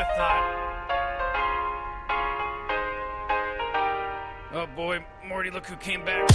have thought. Oh boy, Morty, look who came back.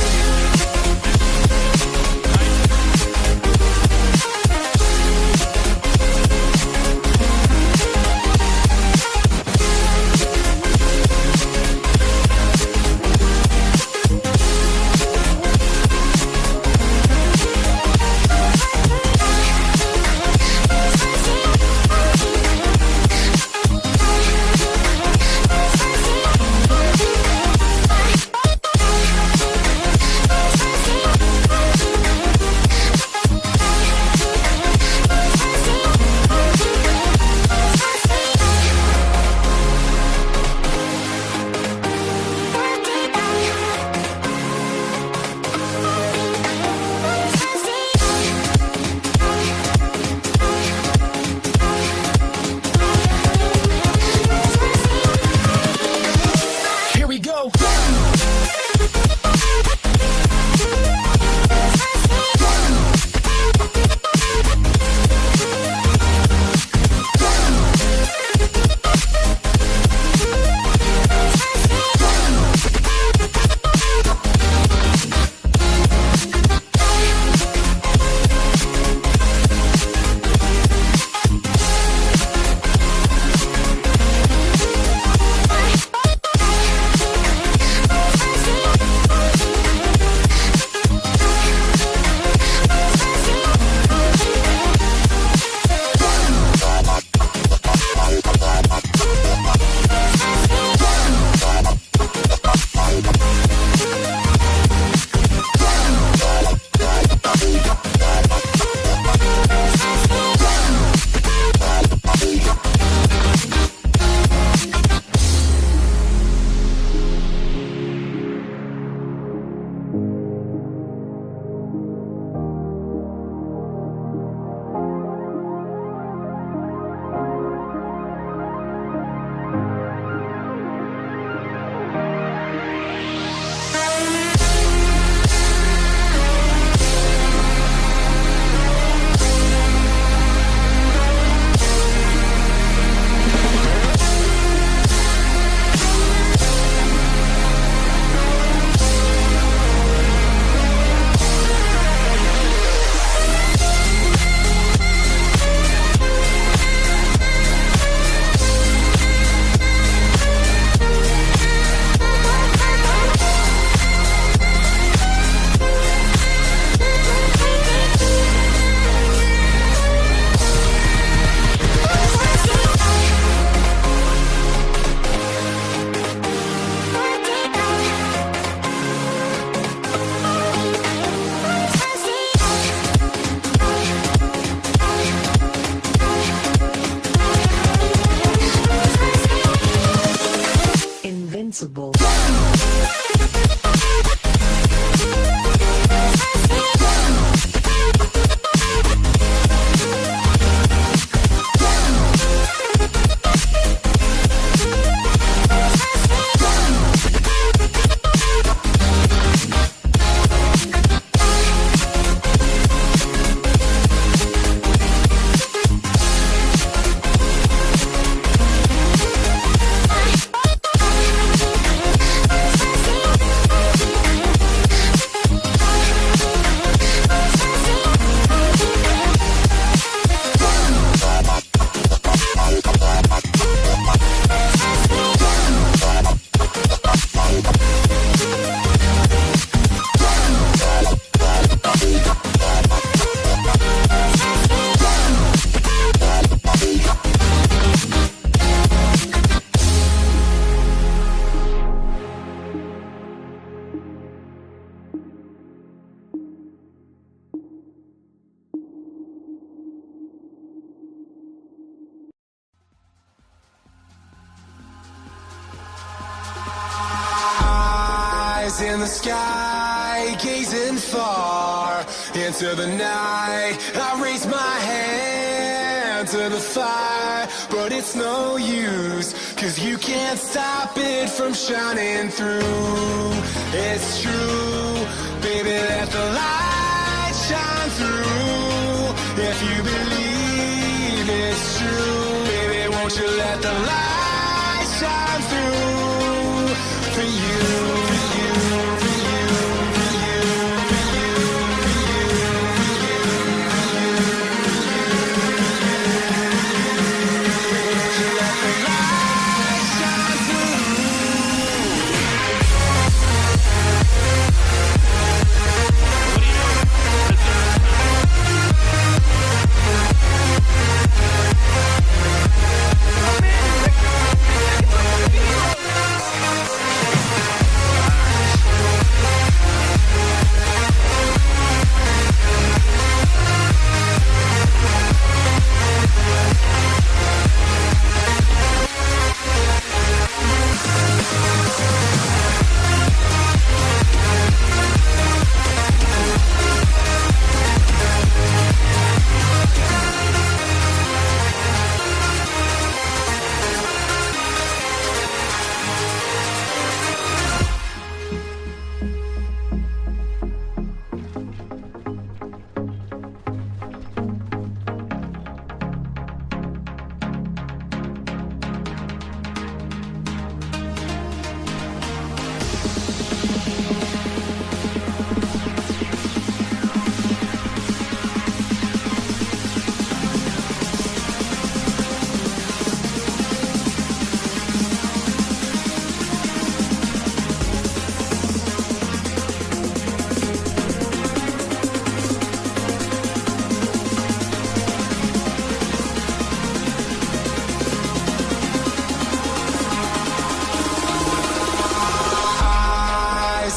Invincible. Eyes in the sky, gazing far into the night. I raise my hand to the fire, but it's no use, 'cause you can't stop it from shining through. It's true, baby, let the light shine through. If you believe it's true, baby, won't won't you let the light shine through for you, for you, for you, for you, for you, for you, won't you let the light shine through?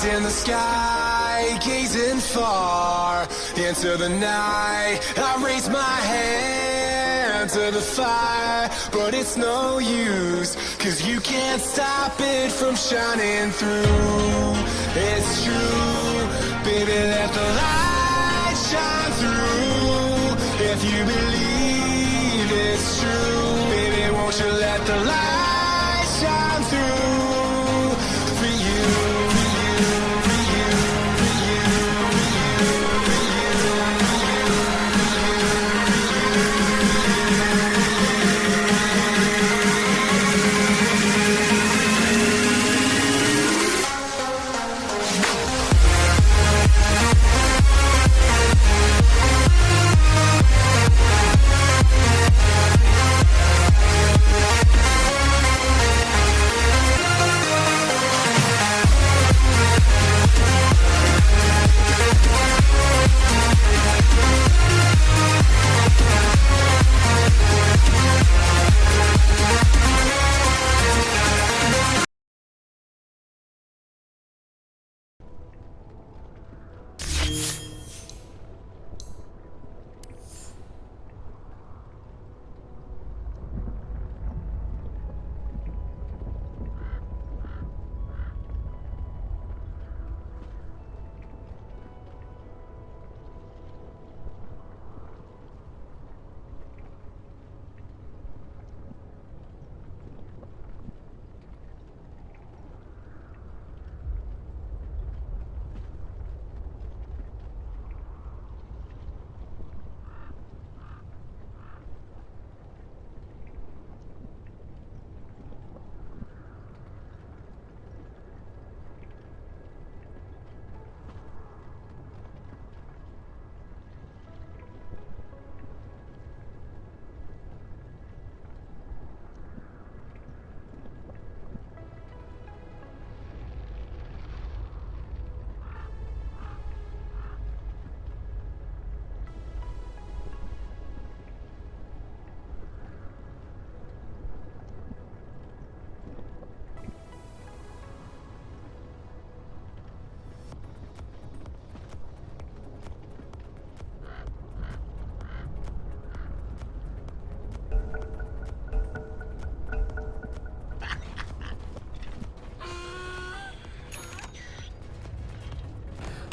In the sky, gazing far into the night, I raise my hand to the fire, but it's no use, 'cause you can't stop it from shining through. It's true, baby, let the light shine through. If you believe it's true, baby, won't you let the light shine through for you.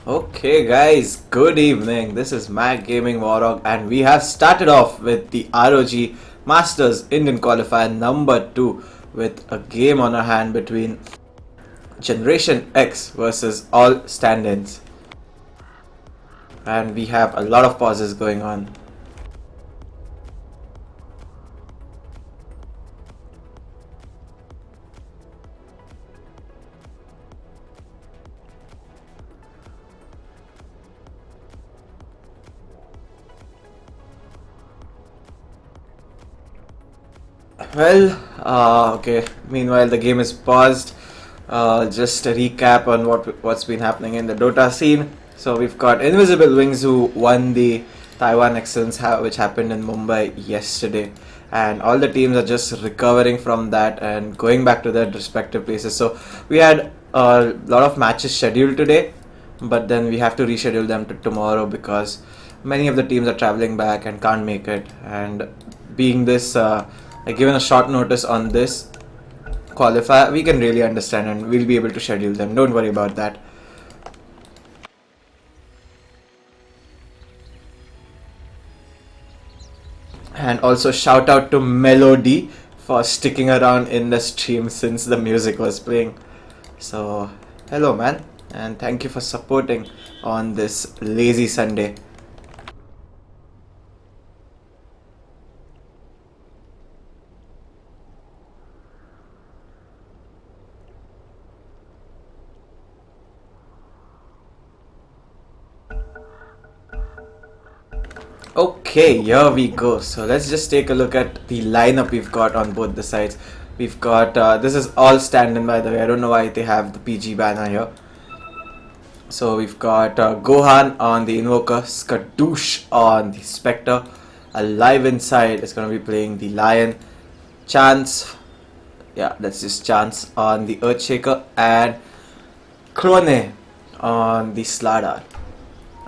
Okay guys, good evening. This is Mac Gaming Warhawk and we have started off with the ROG Masters Indian Qualifier number 2 with a game on our hand between Generation X versus all stand-ins. And we have a lot of pauses going on. Well, okay. Meanwhile, the game is paused. Just a recap on what's been happening in the Dota scene. So we've got Invisible Wings who won the Taiwan Excellence, which happened in Mumbai yesterday, and all the teams are just recovering from that and going back to their respective places. So we had a lot of matches scheduled today, but then we have to reschedule them to tomorrow because many of the teams are traveling back and can't make it. And being this, given a short notice on this qualifier, we can really understand and we'll be able to schedule them. Don't worry about that. And also shout out to Melody for sticking around in the stream since the music was playing. So hello man, and thank you for supporting on this lazy Sunday. Okay, here we go. So let's just take a look at the lineup we've got on both the sides. We've got, this is all stand-in by the way, I don't know why they have the PG banner here. So we've got Gohan on the Invoker, Skadoosh on the Spectre, Alive Inside is going to be playing the Lion, Chance, yeah that's just Chance on the Earthshaker, and Krone on the Slardar.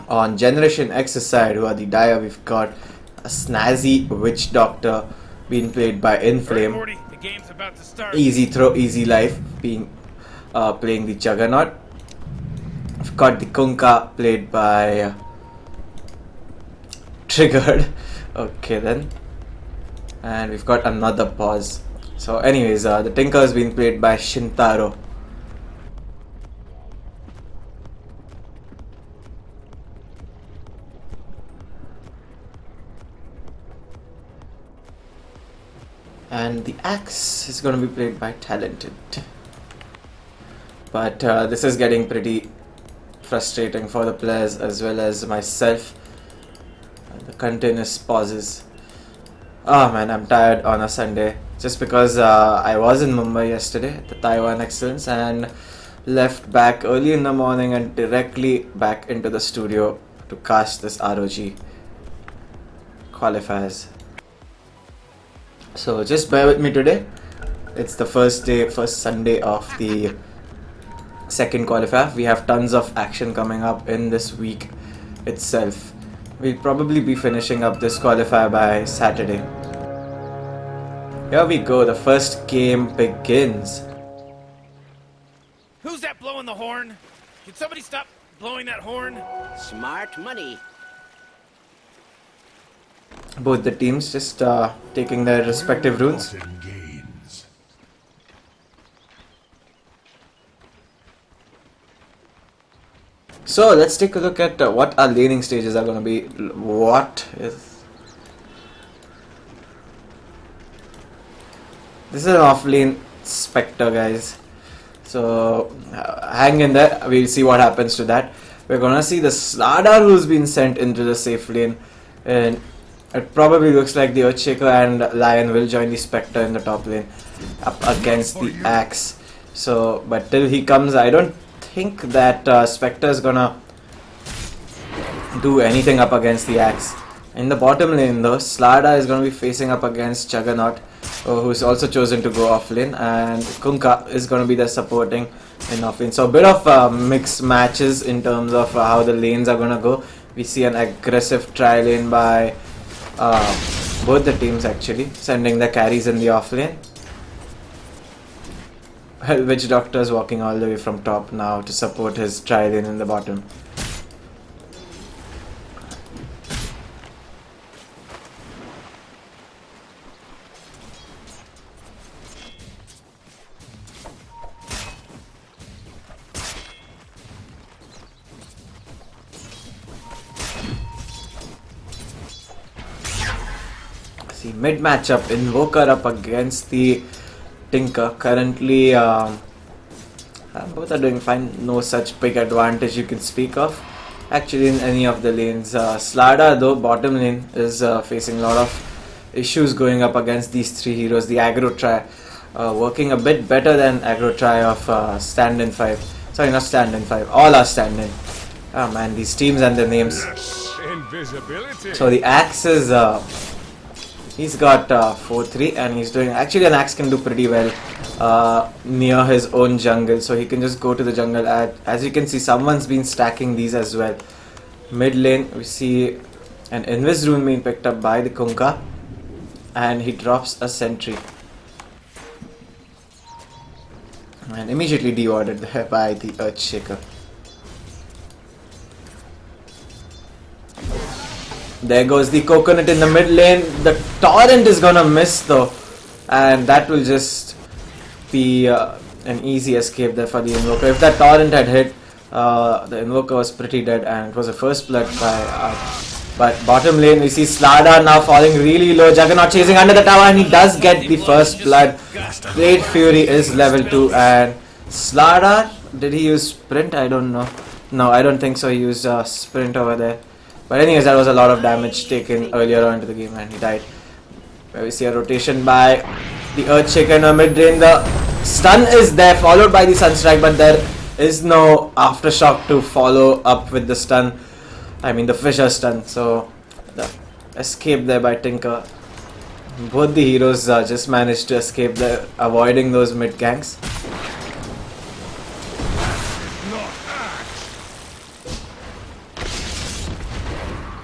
On Generation X's side, who are the Dire, we've got a snazzy Witch Doctor being played by Inflame. Morty, the game's about to start. Easy Throw, Easy Life being playing the Juggernaut. We've got the Kunkka played by Triggered. Okay then. And we've got another pause. So anyways, the Tinker is being played by Shintaro. And the Axe is going to be played by Talented. But this is getting pretty frustrating for the players as well as myself. The continuous pauses. Oh man, I'm tired on a Sunday. Just because I was in Mumbai yesterday at the Taiwan Excellence and left back early in the morning and directly back into the studio to cast this ROG qualifiers. So just bear with me today. It's the first Sunday of the second qualifier. We have tons of action coming up in this week itself. We'll probably be finishing up this qualifier by Saturday. Here we go, the first game begins. Who's that blowing the horn? Can somebody stop blowing that horn? Smart money. Both the teams just taking their respective runes. So let's take a look at what our laning stages are going to be. This is an off-lane Spectre, guys. So hang in there. We'll see what happens to that. We're gonna see the Slardar who's been sent into the safe lane, and it probably looks like the Earthshaker and Lion will join the Spectre in the top lane up against the Axe. So, but till he comes, I don't think that Spectre is gonna do anything up against the Axe. In the bottom lane though, Slardar is gonna be facing up against Juggernaut, who's also chosen to go off lane, and Kunkka is gonna be there supporting in off lane. So a bit of mixed matches in terms of how the lanes are gonna go. We see an aggressive tri lane by both the teams actually, sending the carries in the off lane. Witch Doctor is walking all the way from top now to support his tri lane in the bottom. See, mid matchup, Invoker up against the Tinker. Currently, both are doing fine. No such big advantage you can speak of actually in any of the lanes. Slardar though, bottom lane, is facing a lot of issues going up against these three heroes. The aggro try working a bit better than aggro try of stand-in 5. Sorry, not stand-in 5. All are stand-in. Oh man, these teams and their names. Invisibility. So the axe is he's got 4-3 and he's doing actually an axe can do pretty well near his own jungle, so he can just go to the jungle. As you can see, someone's been stacking these as well. Mid lane we see an Invis rune being picked up by the Kunkka and he drops a sentry and immediately deordered there by the Earthshaker. There goes the coconut in the mid lane. The torrent is gonna miss though, and that will just be an easy escape there for the invoker. If that torrent had hit, the invoker was pretty dead, and it was a first blood by. But bottom lane we see Slardar now falling really low. Juggernaut chasing under the tower, and he does get the first blood. Great Fury is level 2, and Slardar, did he use sprint? I don't know. No, I don't think so. He used sprint over there. But anyways, that was a lot of damage taken earlier on into the game and he died. Where we see a rotation by the Earthshaker in the mid lane. The stun is there, followed by the Sunstrike, but there is no aftershock to follow up with the stun. I mean the Fissure stun. So the escape there by Tinker. Both the heroes just managed to escape there, avoiding those mid ganks.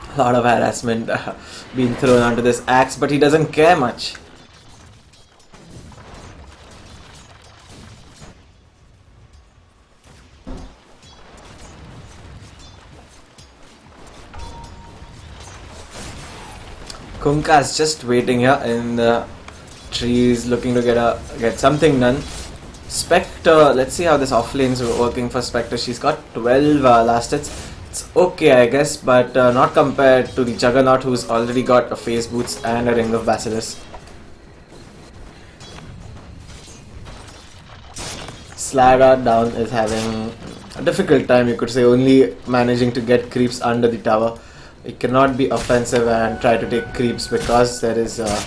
A lot of harassment being thrown onto this axe, but he doesn't care much. Kunkka is just waiting here in the trees, looking to get something done. Spectre, let's see how this offlane's working for Spectre. She's got 12 last hits. It's okay, I guess, but not compared to the Juggernaut, who's already got a Phase Boots and a Ring of Basilisk. Slardar down is having a difficult time, you could say, only managing to get creeps under the tower. He cannot be offensive and try to take creeps because there is the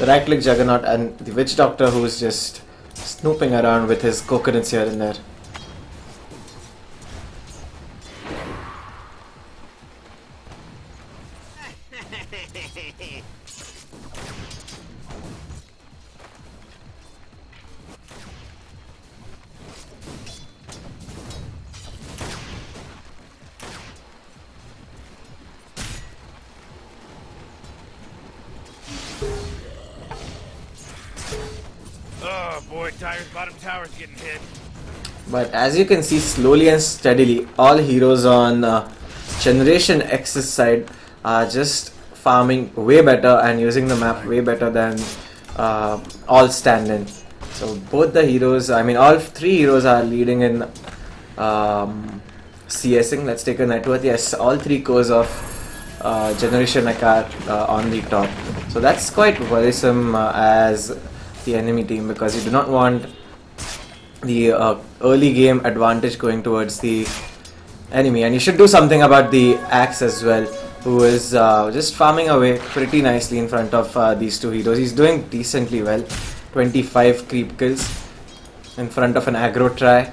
right click Juggernaut and the Witch Doctor who's just snooping around with his coconuts here and there. Oh boy, Tiger's bottom tower's getting hit. But as you can see, slowly and steadily, all heroes on Generation X's side are just farming way better and using the map way better than all stand-in. So both the heroes, I mean all three heroes are leading in CSing. Let's take a net worth. Yes, all three cores of Generation X are on the top. So that's quite worrisome as the enemy team, because you do not want the early game advantage going towards the enemy, and you should do something about the axe as well, who is just farming away pretty nicely in front of these two heroes. He's doing decently well, 25 creep kills in front of an aggro try.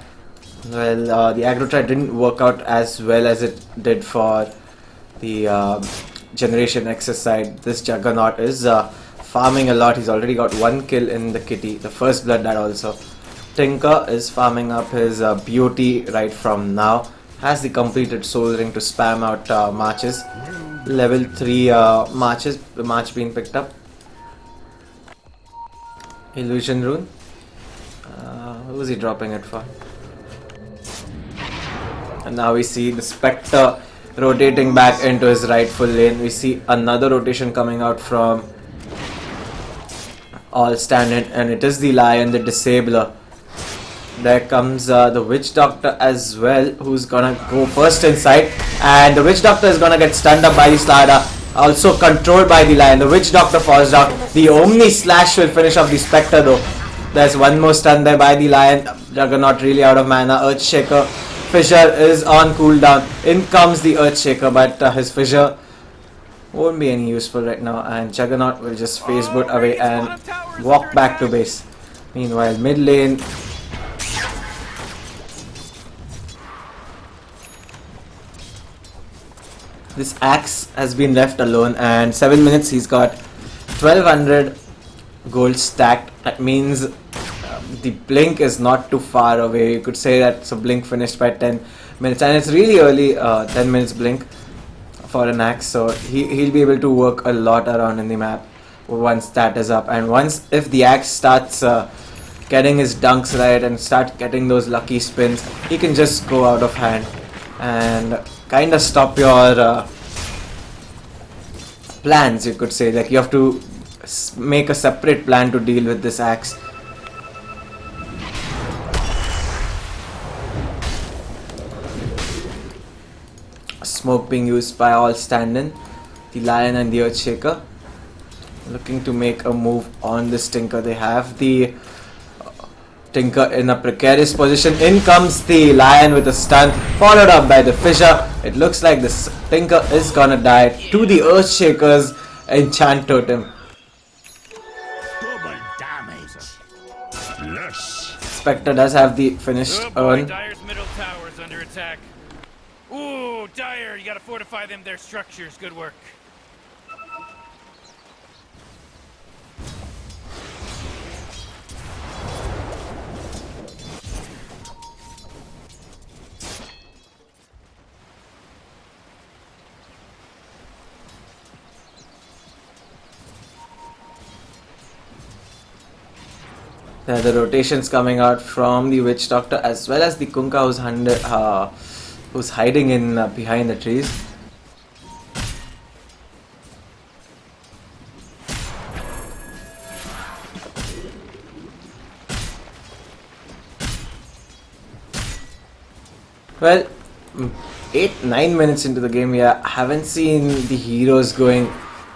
Well, the aggro try didn't work out as well as it did for the Generation X side. This Juggernaut is farming a lot. He's already got 1 kill in the kitty, the first blood that also. Tinker is farming up his beauty right from now. Has the completed soul ring to spam out marches. Level 3 marches, the march being picked up. Illusion rune. Who is he dropping it for? And now we see the Spectre rotating back into his rightful lane. We see another rotation coming out from all stand-in, and it is the Lion, the Disabler. There comes the Witch Doctor as well, who's gonna go first inside, and the Witch Doctor is gonna get stunned up by the Slardar, also controlled by the Lion. The Witch Doctor falls down. The Omni Slash will finish off the Spectre though. There's one more stun there by the Lion. Juggernaut really out of mana. Earthshaker Fissure is on cooldown. In comes the Earthshaker, but his Fissure won't be any useful right now, and Juggernaut will just phase boot Oh, away Radiant's and bottom tower is walk under back to attack. base. Meanwhile, mid lane, this Axe has been left alone, and 7 minutes he's got 1200 gold stacked. That means the blink is not too far away. You could say that so blink finished by 10 minutes, and it's really early, 10 minutes blink for an Axe, so he'll be able to work a lot around in the map once that is up. And once if the Axe starts getting his dunks right and start getting those lucky spins, he can just go out of hand and kind of stop your plans, you could say. Like, you have to make a separate plan to deal with this Axe. Smoke being used by all stand-in. The Lion and the Earthshaker looking to make a move on this Tinker. They have the Tinker in a precarious position. In comes the Lion with a stun, followed up by the Fissure. It looks like this Tinker is gonna die to the Earthshaker's enchant totem. Double damage. Less. Spectre does have the finished Oh boy, earn. Dire's middle tower is under attack. Ooh, Dire, you gotta fortify them, their structures. Good work. There are the rotations coming out from the Witch Doctor as well as the Kunkka who's hiding in behind the trees. Well, 8-9 minutes into the game, we haven't seen the heroes going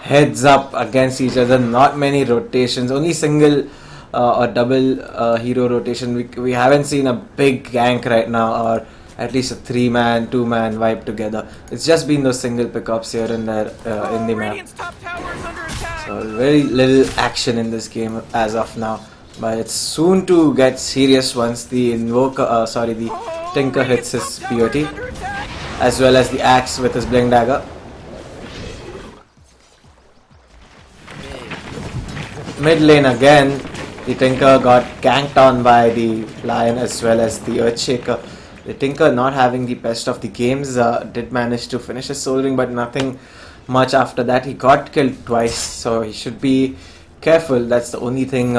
heads up against each other. Not many rotations, only single or double hero rotation. We haven't seen a big gank right now, or at least a 3-man, 2-man wipe together. It's just been those single pickups here and there in the map. Radiant's top tower is under attack. So very little action in this game as of now, but it's soon to get serious once the the Tinker hits his POT, as well as the Axe with his Blink Dagger. Mid lane again, the Tinker got ganked on by the Lion as well as the Earthshaker. The Tinker, not having the best of the games, did manage to finish his Soul Ring, but nothing much after that. He got killed twice, so he should be careful. That's the only thing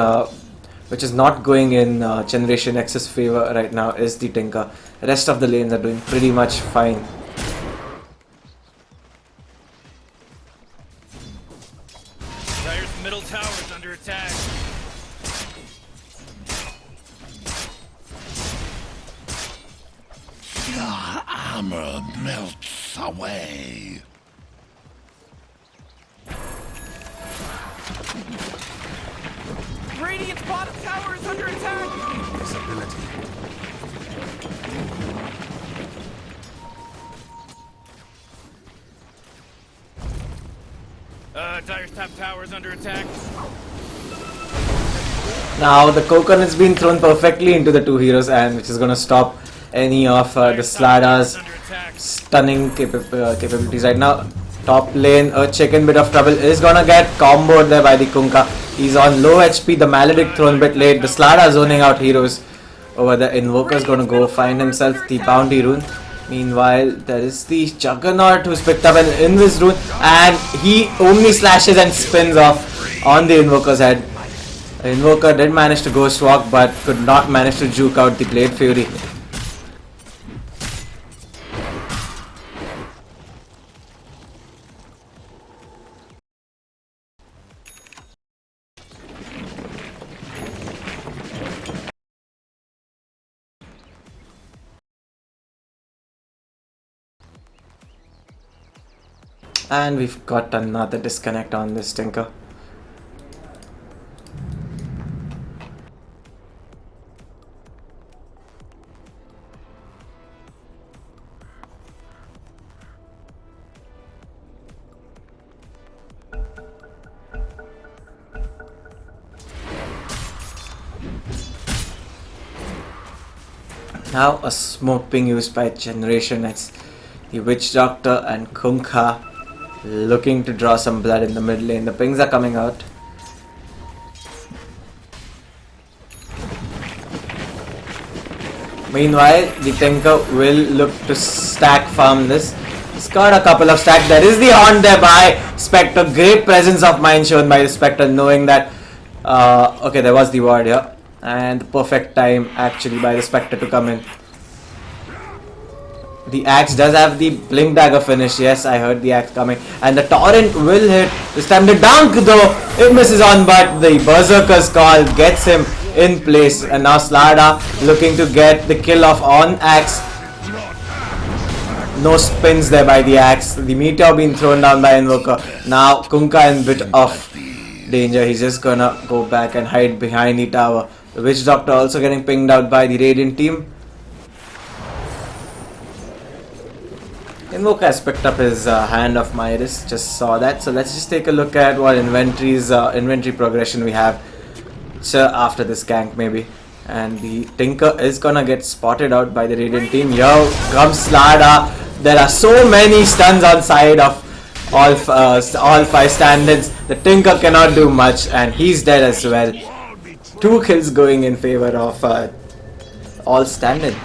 which is not going in Generation X's favor right now, is the Tinker. The rest of the lanes are doing pretty much fine. Dire's middle tower is under attack. Your armor melts away. Radiant's bottom tower is under attack. Visibility. Dire's top tower is under attack. Now the coconut's been thrown perfectly into the two heroes, and which is going to stop any of the Dire's top tower Slada's is under attack. stunning capabilities right now. Top lane, Earthshaker, bit of trouble, is gonna get comboed there by the Kunkka. He's on low HP, the Maledict thrown bit late. The Slada zoning out heroes over the Invoker's gonna go find himself the Bounty Rune. Meanwhile, there is the Juggernaut who's picked up an Invis Rune, and he only slashes and spins off on the Invoker's head. The Invoker did manage to Ghost Walk, but could not manage to juke out the Blade Fury. And we've got another disconnect on this Tinker. Now a smoke being used by Generation X. The Witch Doctor and Kunkka looking to draw some blood in the mid lane. The pings are coming out. Meanwhile, the Tinker will look to stack farm this. He's got a couple of stacks. There is the Haunt there by Spectre. Great presence of mind shown by the Spectre, knowing that okay, there was the ward here. And the perfect time actually by the Spectre to come in. The axe does have the blink dagger finish. Yes, I heard the axe coming. And the torrent will hit. This time the dunk though, it misses on, but the Berserker's call gets him in place. And now Slardar looking to get the kill off on axe. No spins there by the axe. The meteor being thrown down by Invoker. Now Kunkka in bit of danger. He's just gonna go back and hide behind the tower. The Witch Doctor also getting pinged out by the Radiant team. Invoker has picked up his Hand of Midas, just saw that. So let's just take a look at what inventory progression we have after this gank maybe. And the Tinker is gonna get spotted out by the Radiant team. Here comes Slardar. There are so many stuns on side of all 5 stand-ins. The Tinker cannot do much and he's dead as well. 2 kills going in favor of all stand-in.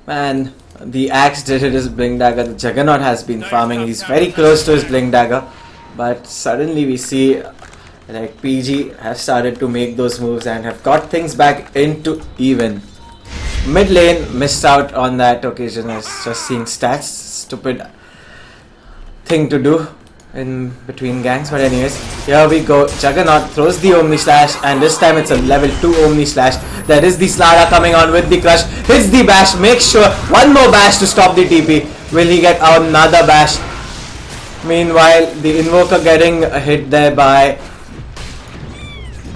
Man, the axe did hit his blink dagger. The Juggernaut has been farming. He's very close to his blink dagger, but suddenly we see like PG have started to make those moves and have got things back into even. Mid lane missed out on that occasion. I was just seeing stats. Stupid thing to do in between gangs, but anyways, here we go. Juggernaut throws the Omni Slash, and this time it's a level 2 Omni Slash. There is the Slardar coming on with the crush, hits the bash, makes sure one more bash to stop the TP. Will he get another bash? Meanwhile, the Invoker getting hit there by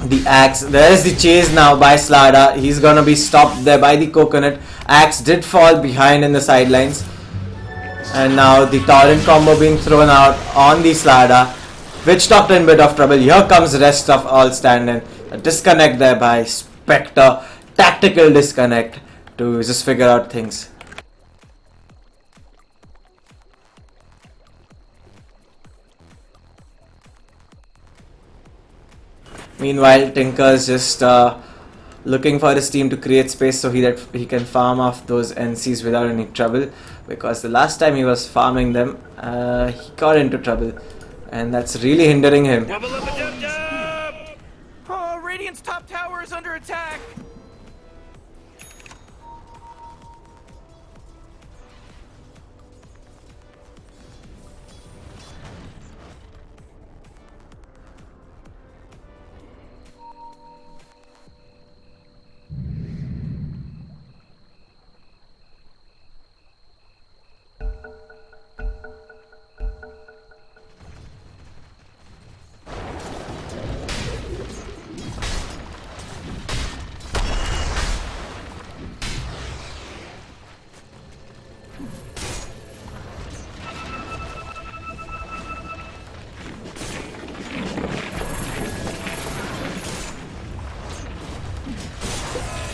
the axe. There is the chase now by Slardar. He's gonna be stopped there by the coconut. Axe did fall behind in the sidelines. And now the torrent combo being thrown out on the Slardar. Witch Doctor in bit of trouble. Here comes the rest of all stand-in. A disconnect there by Spectre. Tactical disconnect to just figure out things. Meanwhile, Tinker's just looking for his team to create space so that he can farm off those NCs without any trouble, because the last time he was farming them he got into trouble and that's really hindering him. Wubba lubba dub dub! Oh, Radiant's top tower is under attack!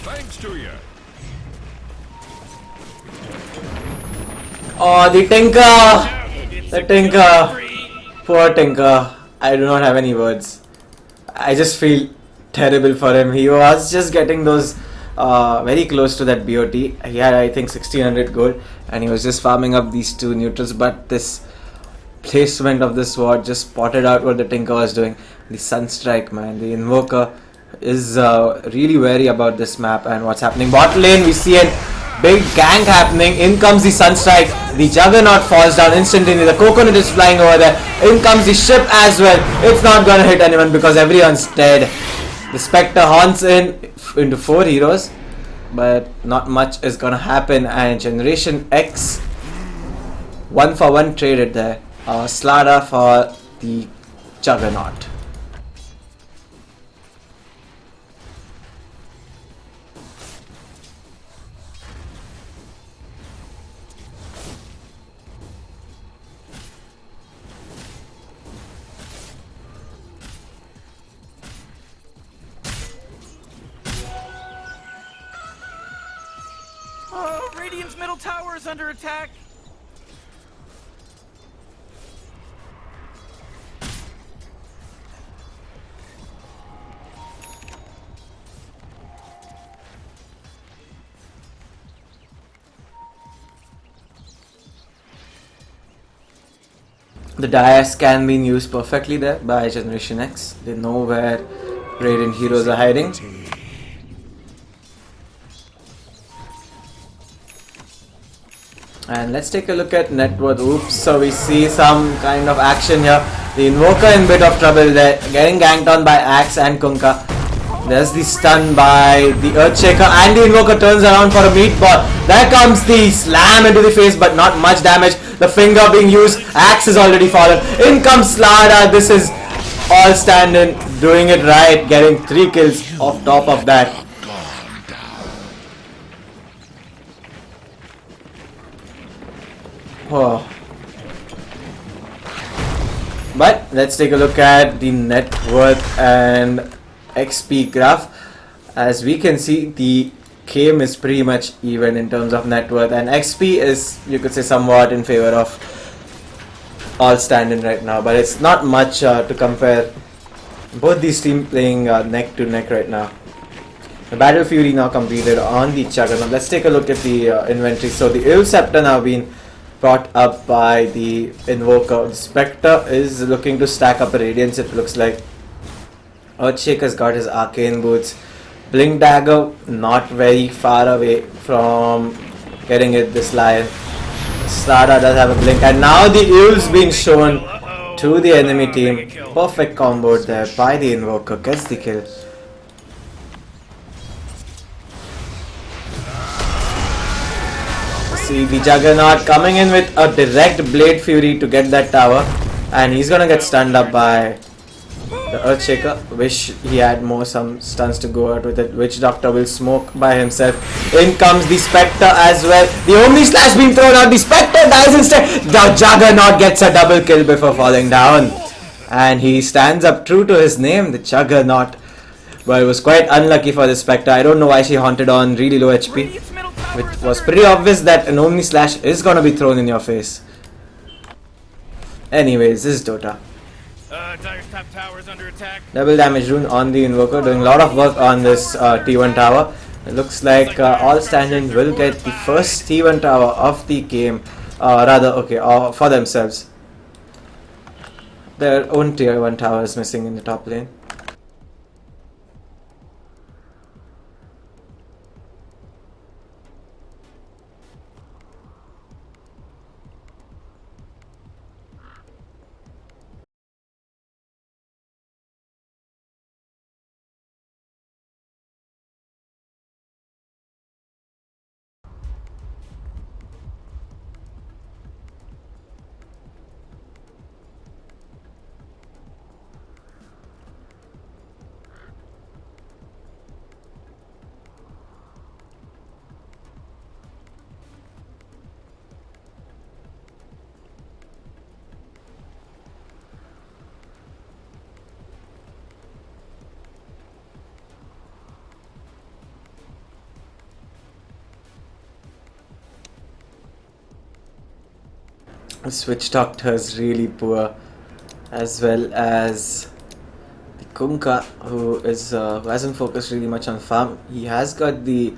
Thanks to you. Oh, the Tinker! The Tinker! Poor Tinker. I do not have any words. I just feel terrible for him. He was just getting those very close to that BOT. He had, I think, 1600 gold and he was just farming up these 2 neutrals, but this placement of this ward just spotted out what the Tinker was doing. The Sunstrike, man. The Invoker is really wary about this map and what's happening. Bot lane, we see a big gank happening. In comes the Sunstrike. The Juggernaut falls down instantly. The coconut is flying over there. In comes the ship as well. It's not gonna hit anyone because everyone's dead. The Spectre haunts into 4 heroes, but not much is gonna happen. And Generation X 1-for-1 traded there. Slardar for the Juggernaut. Radiant's middle tower is under attack. The Dias can be used perfectly there by Generation X. They know where Radiant heroes are hiding. And let's take a look at net worth. Oops, so we see some kind of action here. The Invoker in bit of trouble there, getting ganked on by Axe and Kunkka. There's the stun by the Earthshaker, and the Invoker turns around for a meatball. There comes the slam into the face, but not much damage. The finger being used, Axe is already fallen. In comes Slardar. This is all standing, doing it right, getting 3 kills off top of that. Oh. But let's take a look at the net worth and XP graph. As we can see, the game is pretty much even in terms of net worth, and XP is, you could say, somewhat in favor of all standing right now, but it's not much to compare. Both these teams playing neck to neck right now. The Battle Fury now completed on the Juggernaut. Let's take a look at the inventory. So the Ill Scepter now being brought up by the Invoker. The Spectre is looking to stack up Radiance, it looks like. Earthshaker's got his Arcane Boots. Blink Dagger not very far away from getting it, this Lion. Slardar does have a blink, and now the Eul's being shown to the enemy team. Perfect combo there by the Invoker, gets the kill. See the Juggernaut coming in with a direct Blade Fury to get that tower, and he's gonna get stunned up by the Earthshaker. Wish he had some stuns to go out with it. Witch Doctor will smoke by himself. In comes the Spectre as well. The Omni Slash being thrown out. The Spectre dies instead. The Juggernaut gets a double kill before falling down. And he stands up true to his name, the Juggernaut. But it was quite unlucky for the Spectre. I don't know why she haunted on really low HP. It was pretty obvious that an Omni Slash is gonna be thrown in your face. Anyways, this is Dota. Dire's top tower is under attack. Double damage rune on the Invoker, doing a lot of work on this T1 tower. It looks like all standing will get the first T1 tower of the game, for themselves. Their own tier 1 tower is missing in the top lane. Switch Doctor is really poor, as well as the Kunkka, who hasn't focused really much on farm. He has got the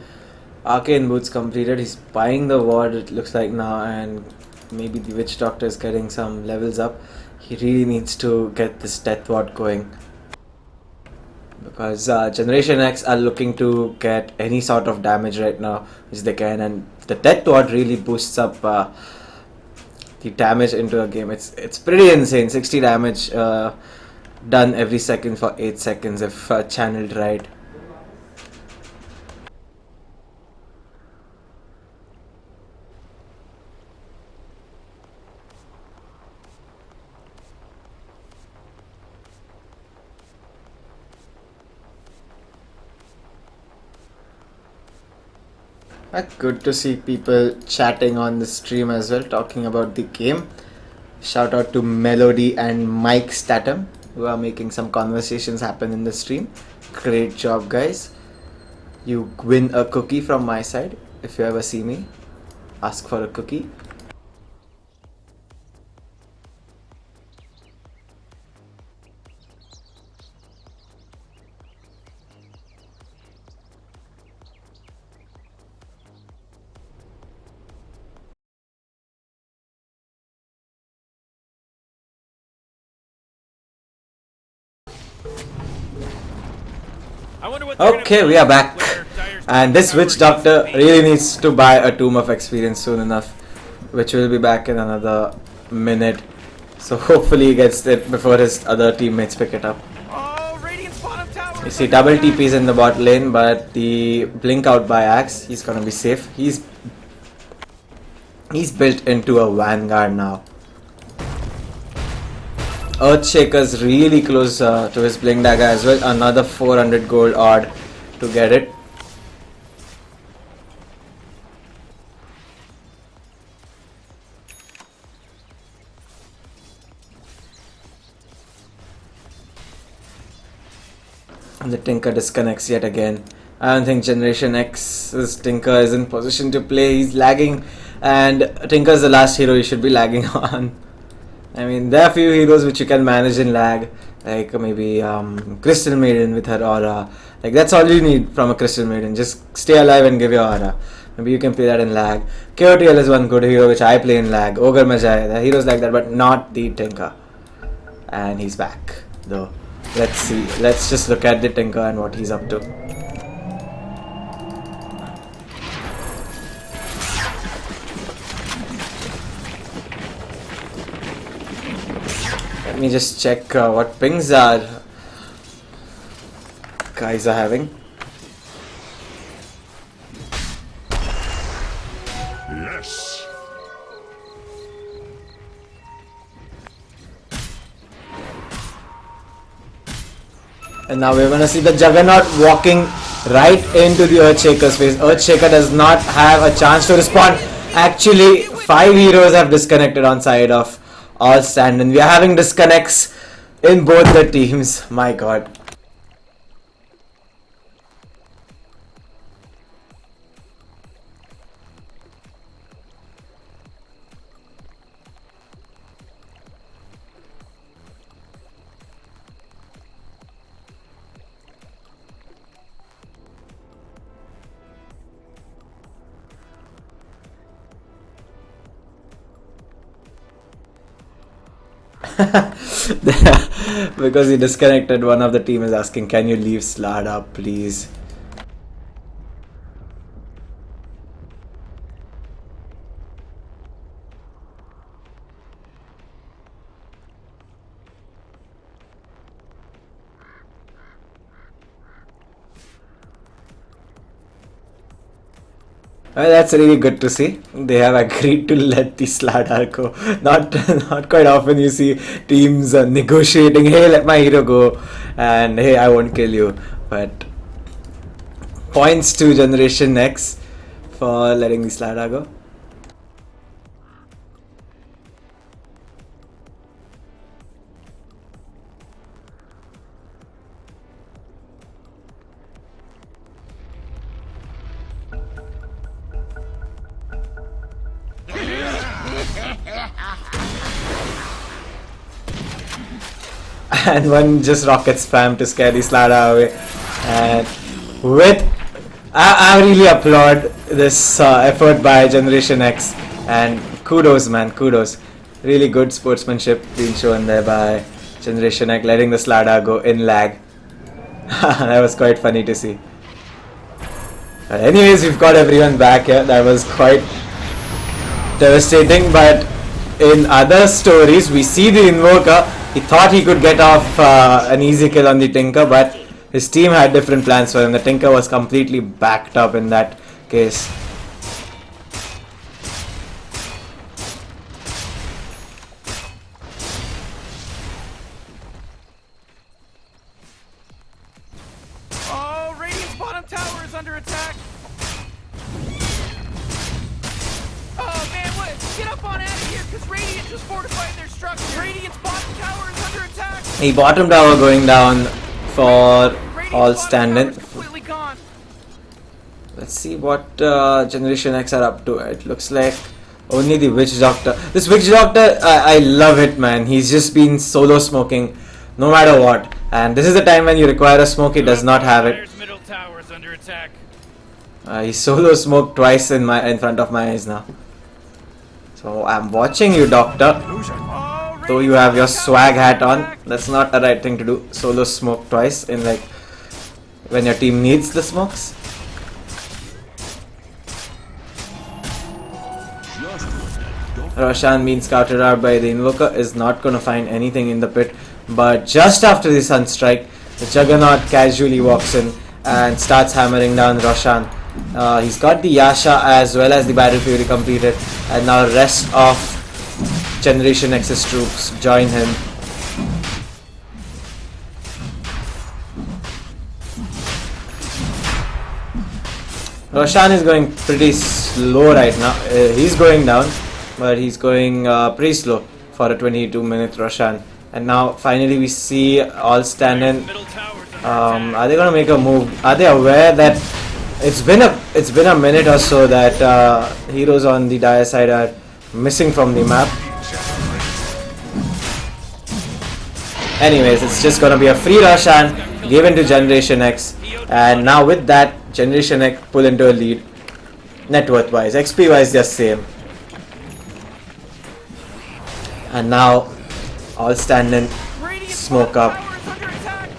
Arcane Boots completed. He's buying the ward, it looks like now, and maybe the Witch Doctor is getting some levels up. He really needs to get this Death Ward going, because Generation X are looking to get any sort of damage right now which they can, and the Death Ward really boosts up the damage into a game. It's pretty insane. 60 damage done every second for 8 seconds if channeled right. Good to see people chatting on the stream as well, talking about the game. Shout out to Melody and Mike Statham, who are making some conversations happen in the stream. Great job, guys. You win a cookie from my side if you ever see me. ask for a cookie. I wonder what they're gonna Okay, build we are back. where Dyer's And this tower witch doctor needs to be. really needs to buy a Tomb of Experience soon enough, which will be back in another minute. So hopefully he gets it before his other teammates pick it up. Oh, Radiant's bottom tower. You see double TPs in the bot lane, but the blink out by Axe, he's gonna be safe. He's built into a Vanguard now. Earthshaker's really close to his blink dagger as well. Another 400 gold odd to get it. And the Tinker disconnects yet again. I don't think Generation X's Tinker is in position to play. He's lagging, and Tinker's the last hero he should be lagging on. I mean, there are few heroes which you can manage in lag, like maybe Crystal Maiden with her aura. Like that's all you need from a Crystal Maiden. Just stay alive and give your aura. Maybe you can play that in lag. KOTL is one good hero which I play in lag. Ogre Magi, there are heroes like that, but not the Tinker. And he's back though. Let's see. Let's just look at the Tinker and what he's up to. Let me just check what pings are guys are having. Yes. And now we're gonna see the Juggernaut walking right into the Earthshaker's face. Earthshaker does not have a chance to respond. Actually, 5 heroes have disconnected on side of All Stand, and we are having disconnects in both the teams. My god. Because he disconnected, one of the team is asking, can you leave Slada please? Well, that's really good to see. They have agreed to let the Slardar go. Not quite often you see teams negotiating, hey, let my hero go, and hey, I won't kill you. But points to Generation X for letting the Slardar go. And one just rocket spam to scare the Slada away. And with I really applaud this effort by Generation X, and kudos man, kudos. Really good sportsmanship being shown there by Generation X, letting the Slada go in lag. That was quite funny to see. Anyways, we've got everyone back here. That was quite devastating, but in other stories we see the Invoker. He thought he could get off an easy kill on the Tinker, but his team had different plans for him. The Tinker was completely backed up in that case. Oh, Radiant's bottom tower is under attack. Oh man, what? Get up on out of here, because Radiant just fortified their structure. Radiant's bottom tower is under attack. The bottom tower going down for Radiant's All bottom Stand tower in. is completely gone. Let's see what Generation X are up to. It looks like only the Witch Doctor. This Witch Doctor, I love it, man. He's just been solo smoking no matter what. And this is the time when you require a smoke, he does not have it. Dire's middle tower is under attack. He solo smoked twice in front of my eyes now. So I'm watching you, Doctor. Oh, Though you have your swag hat on, that's not the right thing to do. Solo smoke twice in like when your team needs the smokes. Roshan being scouted out by the Invoker is not gonna find anything in the pit. But just after the Sunstrike, the Juggernaut casually walks in and starts hammering down Roshan. He's got the Yasha as well as the Battle Fury completed, and now rest of Generation X's troops join him. Roshan is going pretty slow right now. He's going down, but he's going pretty slow for a 22-minute Roshan. And now finally we see all standing. middle tower's under attack. Are they gonna make a move? Are they aware that it's been a minute or so that heroes on the dire side are missing from the map? Anyways, it's just gonna be a free Roshan given to Generation X, and now with that, Generation X pull into a lead. Net worth wise, XP wise, just same. And now all standing, Radiant's smoke bottom up. tower is under attack.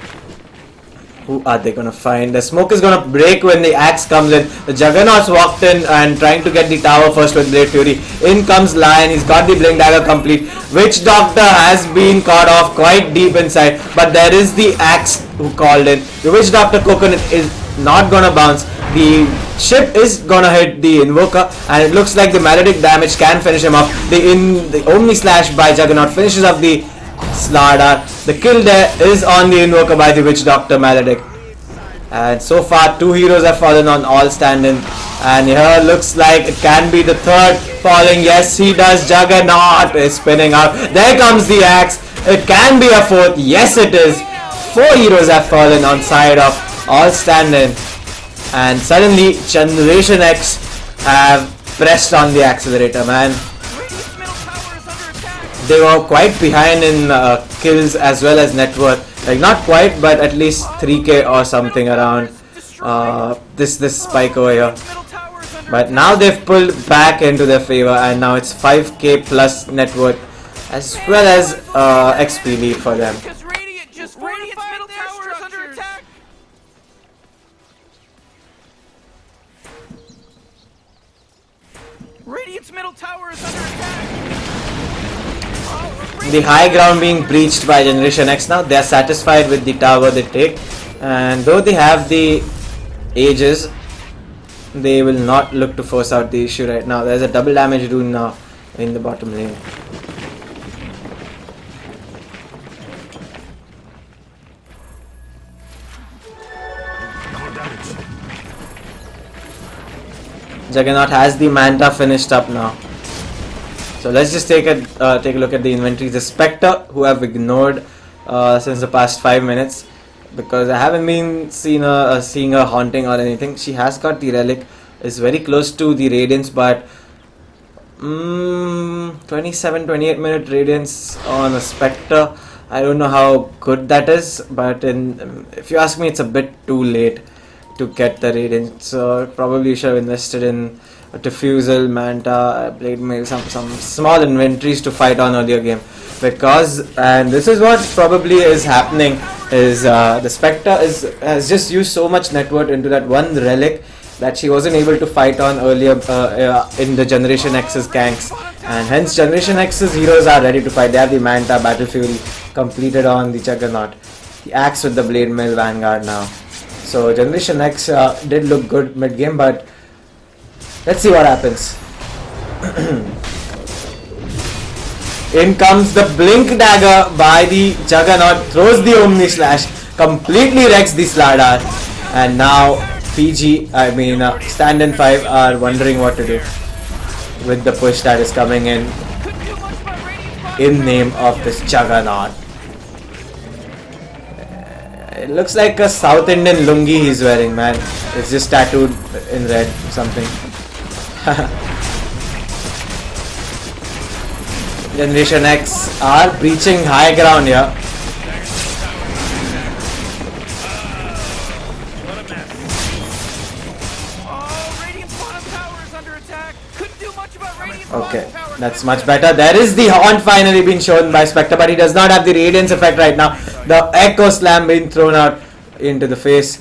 Who are they gonna find? The smoke is gonna break when the axe comes in. The Juggernaut's walked in and trying to get the tower first with Blade Fury. In comes Lion, he's got the Blink Dagger complete. Witch Doctor has been caught off quite deep inside, but there is the axe who called in. The Witch Doctor Coconut is not gonna bounce. The ship is gonna hit the Invoker, and it looks like the Maledict damage can finish him off. The Omni Slash by Juggernaut finishes up the Slardar. The kill there is on the Invoker by the Witch Doctor Maledict. And so far 2 heroes have fallen on all standing. And here looks like it can be the third falling. Yes, he does. Juggernaut is spinning out. There comes the axe. It can be a fourth. Yes, it is. 4 heroes have fallen on side of all standing. And suddenly Generation X have pressed on the accelerator, man. Radiant's middle tower is under attack. They were quite behind in kills as well as net worth. Like not quite, but at least 3k or something around this spike over here. Middle tower is under But now they've pulled back into their favor, and now it's 5k plus net worth as well as XP lead for them. because Radiant just Radiant's middle tower is under attack. Radiant's middle tower is under attack. Oh, The high ground being breached by Generation X now. They are satisfied with the tower they take, and though they have the ages, they will not look to force out the issue right now. There's a double damage rune now in the bottom lane. Juggernaut has the Manta finished up now. So let's just take a look at the inventory. The Spectre, who I've ignored since the past 5 minutes because I haven't been seeing her haunting or anything. She has got the relic, is very close to the Radiance, but 27-28 minute Radiance on a Spectre, I don't know how good that is, but if you ask me, it's a bit too late to get the Radiance. So probably should have invested in a Diffusal, Manta, Blade Mail, some small inventories to fight on earlier game. Because, and this is what probably is happening, is the Spectre has just used so much net worth into that one relic that she wasn't able to fight on earlier in the Generation X's ganks, and hence Generation X's heroes are ready to fight. They have the Manta, Battle Fury completed on the Juggernaut, the Axe with the Blade Mail, Vanguard now. So Generation X did look good mid game, but let's see what happens. In comes the Blink Dagger by the Juggernaut, throws the Omni Slash, completely wrecks the Slardar, and now Stand and 5 are wondering what to do with the push that is coming in name of this Juggernaut. It looks like a South Indian lungi he's wearing, man. It's just tattooed in red or something. Generation X are breaching high ground here. Oh, Radiant's bottom tower is under attack. Couldn't do much about Radiant's Okay, bottom tower. that's much better. There is the Haunt finally being shown by Spectre, but he does not have the Radiance effect right now. The Echo Slam being thrown out into the face.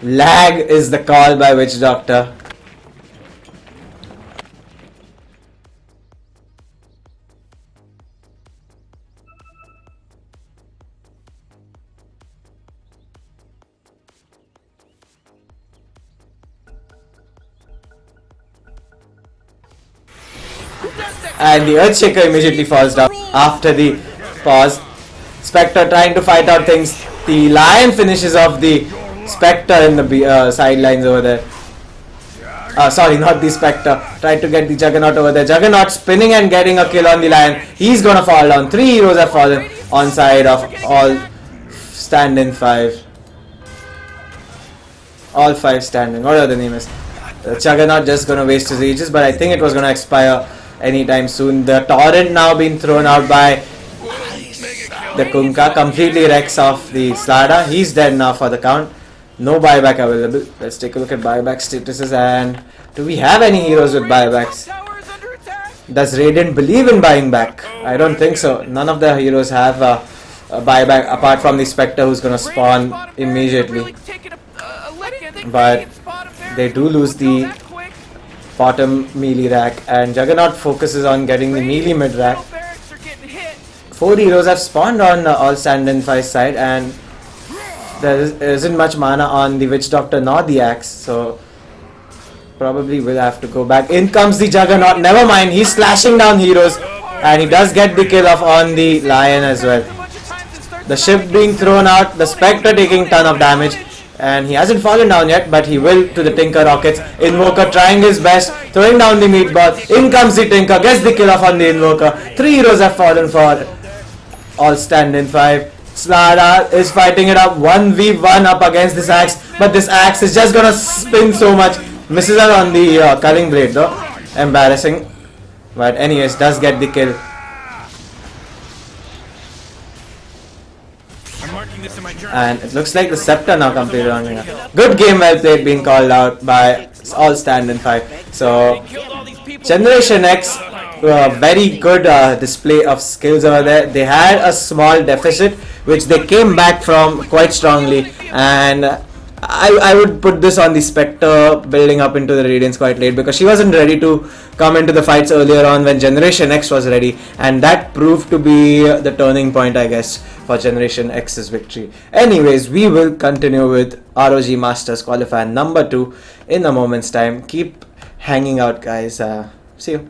Lag is the call by Witch Doctor. And the Earthshaker immediately falls down after the pause. Spectre trying to fight out things. The Lion finishes off the Spectre in the sidelines over there. Sorry, not the Spectre. Tried to get the Juggernaut over there. Juggernaut spinning and getting a kill on the Lion. He's gonna fall down. 3 heroes have fallen on side of all stand-in 5. All 5 stand-in. Whatever the name is. Juggernaut just gonna waste his ages, but I think it was gonna expire anytime soon. The Torrent now being thrown out by the Kunkka. Completely wrecks off the Slardar. He's dead now for the count. No buyback available. Let's take a look at buyback statuses. And do we have any heroes with buybacks? Tower is under attack. Does Radiant believe in buying back? I don't think so. None of the heroes have a buyback apart from the Spectre, who's gonna spawn immediately. But they do lose the bottom melee rack, and Juggernaut focuses on getting the melee mid rack. 4 heroes have spawned on all stand-in 5 side, and there isn't much mana on the Witch Doctor nor the Axe, so probably will have to go back. In comes the Juggernaut. Never mind, he's slashing down heroes, and he does get the kill off on the Lion as well. The ship being thrown out, the Spectre taking ton of damage, and he hasn't fallen down yet, but he will to the Tinker Rockets. Invoker trying his best, throwing down the meatball. In comes the Tinker, gets the kill off on the Invoker. 3 heroes have fallen for all stand-in 5. Slardar is fighting it up 1v1 up against this Axe, but this Axe is just gonna spin so much. Misses her on the Culling Blade though. Embarrassing. But anyways, does get the kill. And it looks like the Scepter now completed on here. Good game, well played, being called out by all stand-in 5. So Generation X, very good display of skills over there. They had a small deficit which they came back from quite strongly, and I would put this on the Spectre building up into the Radiance quite late, because she wasn't ready to come into the fights earlier on when Generation X was ready, and that proved to be the turning point, I guess, for Generation X's victory. Anyways, we will continue with ROG Masters Qualifier number 2 in a moment's time. Keep hanging out, guys. See you.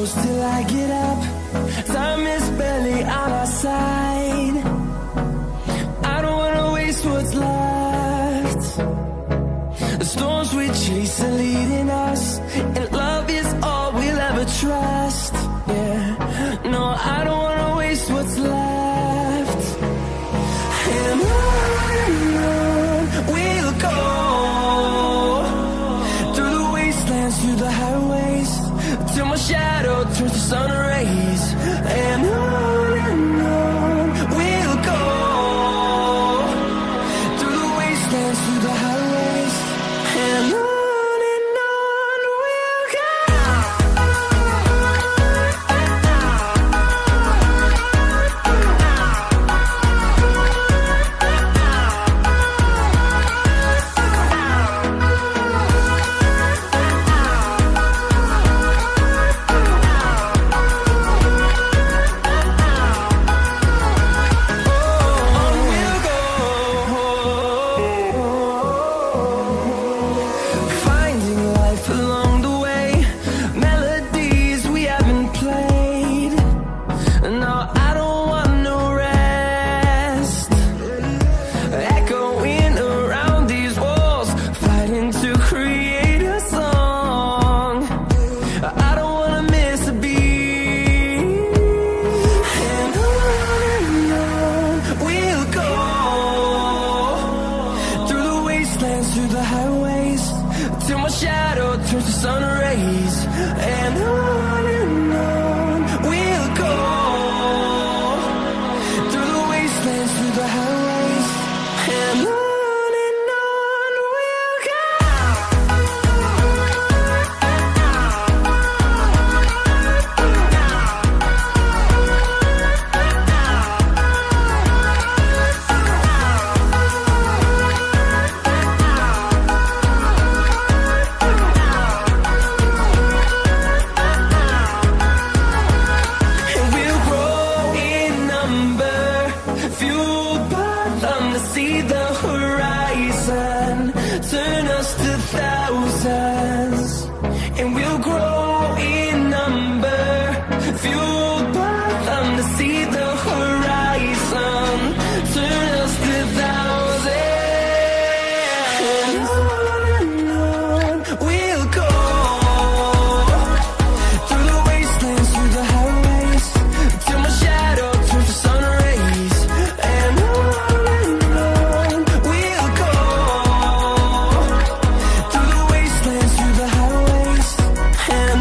close till I get up. Time is barely on our side. I don't wanna waste what's left. The storms we chase are leading us, and love is all we'll ever trust. Yeah, no, I don't wanna waste what's left. And on we'll go, through the wastelands, through the highways, till my shadow turns to sun rays. And on we'll go, through the wastelands, through the highways, and on we'll go. Finding life along the way, melodies we haven't played. No, I don't want no rest. Echoing around these walls, fighting to create a song. I don't wanna miss a beat. And on we'll go, through the wastelands, through the highways, till my shadow turns to sun rays. And on we'll go, through the wastelands, through the highways, and on we'll go. And we'll grow in number, fueled by them to see the horizon, turn us to thousands. And we'll grow in number, fueled by them to see the horizon, turn us to thousands. And on we'll go, through the wastelands, through the highways, till my shadow turns to sun rays. And on we'll go, through the wastelands, through the highways, and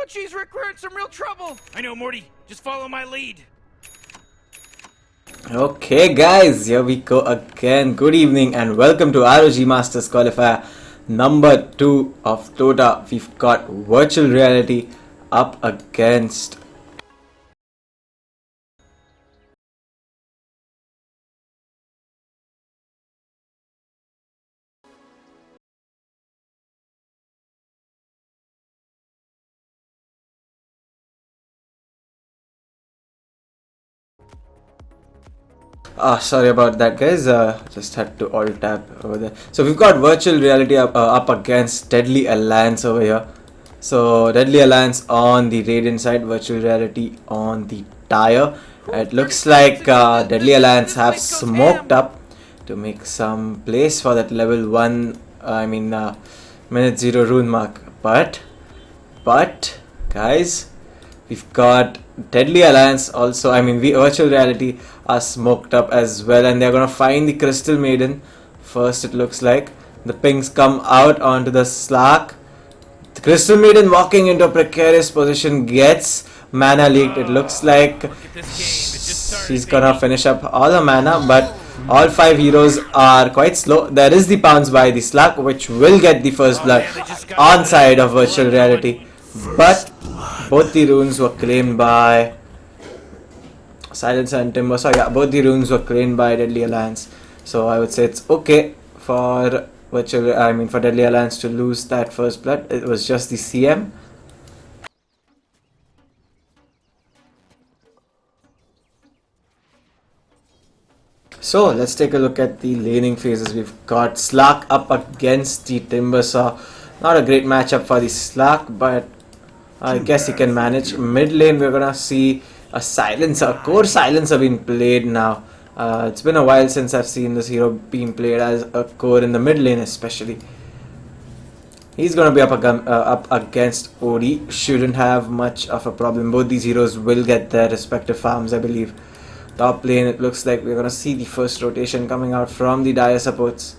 Oh geez, Rick, we're in some real trouble. I know, Morty. Just follow my lead. Okay guys, here we go again. Good evening and welcome to ROG Masters Qualifier number 2 of Dota. We've got virtual reality up against sorry about that guys, just had to alt tab over there. So we've got virtual reality up against Deadly Alliance over here. So Deadly Alliance on the Radiant side, virtual reality on the Tire. It looks like Deadly Alliance have smoked up to make some place for that level 1, minute 0 rune mark. But guys, we've got Deadly Alliance also, virtual reality are smoked up as well, and they're gonna find the Crystal Maiden first. It looks like the pings come out onto the Slark. The Crystal Maiden walking into a precarious position gets mana leaked. It looks like she's gonna finish up all her mana, but all 5 heroes are quite slow. There is the pounce by the Slark, which will get the first blood on side of virtual reality, but both the runes were claimed by Silence and Timber. So yeah, both the runes were claimed by Deadly Alliance. So I would say it's okay for for Deadly Alliance to lose that first blood. It was just the CM. So let's take a look at the laning phases. We've got Slark up against the Timbersaw. Not a great matchup for the Slark, but I guess he can manage. Mid lane we're gonna see a Silencer, a core Silencer being played now. It's been a while since I've seen this hero being played as a core in the mid lane especially. He's gonna be up against OD. Shouldn't have much of a problem. Both these heroes will get their respective farms, I believe. Top lane, it looks like we're gonna see the first rotation coming out from the Dire supports.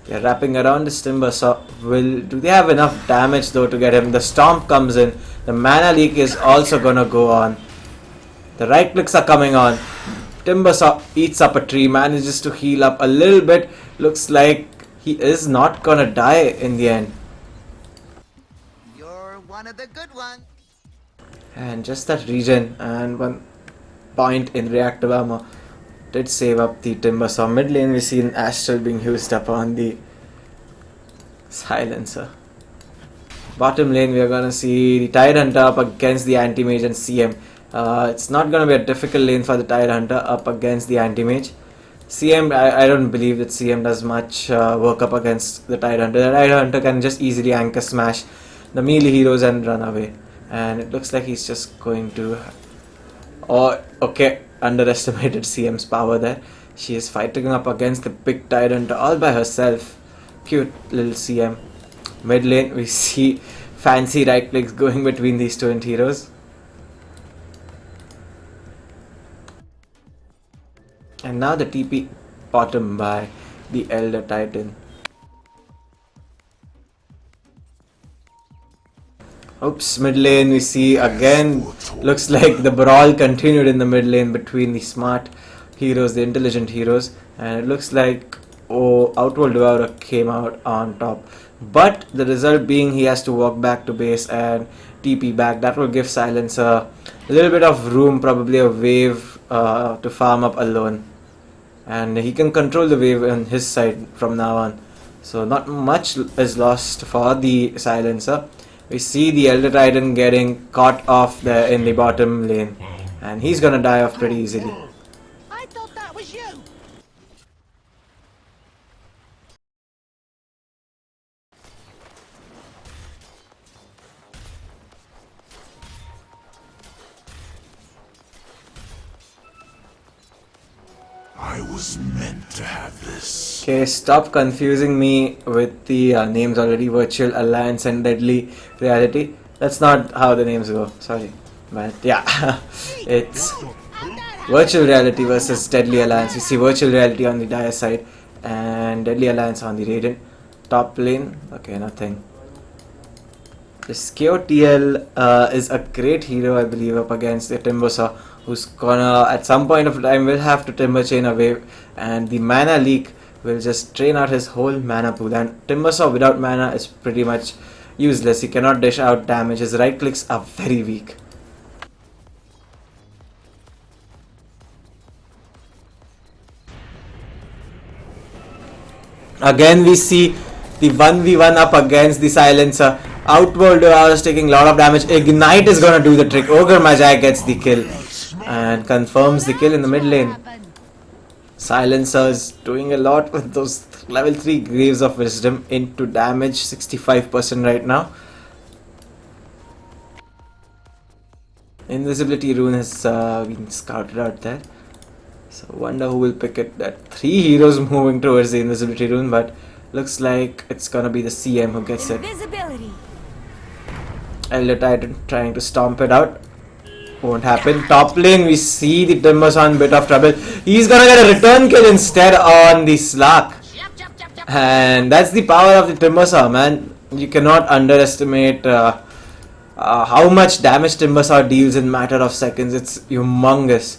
They're wrapping around this Timber, so do they have enough damage though to get him? The Stomp comes in. The mana leak is also gonna go on. The right clicks are coming on. Timbersaw eats up a tree, manages to heal up a little bit. Looks like he is not gonna die in the end. You're one of the good ones. And just that regen and 1 point in reactive armor did save up the Timbersaw. Mid lane we see an Astral being used up on the Silencer. Bottom lane we are gonna see the Tidehunter up against the Anti-Mage and CM. It's not gonna be a difficult lane for the Tidehunter up against the Anti-Mage. CM, I don't believe that CM does much work up against the Tidehunter. The Tidehunter can just easily anchor smash the melee heroes and run away. And it looks like he's just going to... Oh, okay, underestimated CM's power there. She is fighting up against the big Tidehunter all by herself. Cute little CM. Mid lane we see fancy right clicks going between these two heroes. And now the TP bottom by the Elder Titan. Oops, mid lane we see again, looks like the brawl continued in the mid lane between the smart heroes, the intelligent heroes, and it looks like Outworld Devourer came out on top. But the result being he has to walk back to base and TP back. That will give Silencer a little bit of room, probably a wave to farm up alone. And he can control the wave on his side from now on. So not much is lost for the Silencer. We see the Elder Titan getting caught off there in the bottom lane, and he's gonna die off pretty easily. I thought that was you. I was meant to have this. Okay, stop confusing me with the names already. Virtual Alliance and Deadly Reality. That's not how the names go. Sorry. But yeah, it's Virtual Reality versus Deadly Alliance. You see Virtual Reality on the Dire side and Deadly Alliance on the Radiant. Top lane. Okay, nothing. This KOTL is a great hero, I believe, up against the Timbersaw, who's gonna at some point of time will have to Timber Chain away, and the mana leak will just drain out his whole mana pool. And Timbersaw without mana is pretty much useless. He cannot dish out damage. His right clicks are very weak. Again, we see the 1v1 up against the Silencer. Outworld Devour is taking a lot of damage. Ignite is gonna do the trick. Ogre Magi gets the kill and confirms the kill in the mid lane. Silencer is doing a lot with those level 3 Graves of Wisdom into damage, 65% right now. Invisibility rune has been scouted out there. So wonder who will pick it. That 3 heroes moving towards the invisibility rune, but looks like it's gonna be the CM who gets it. Invisibility. Elder Titan trying to stomp it out. Won't happen. Top lane we see the Timbersaw in a bit of trouble. He's gonna get a return kill instead on the Slack. And that's the power of the Timbersaw, man. You cannot underestimate how much damage Timbersaw deals in matter of seconds. It's humongous.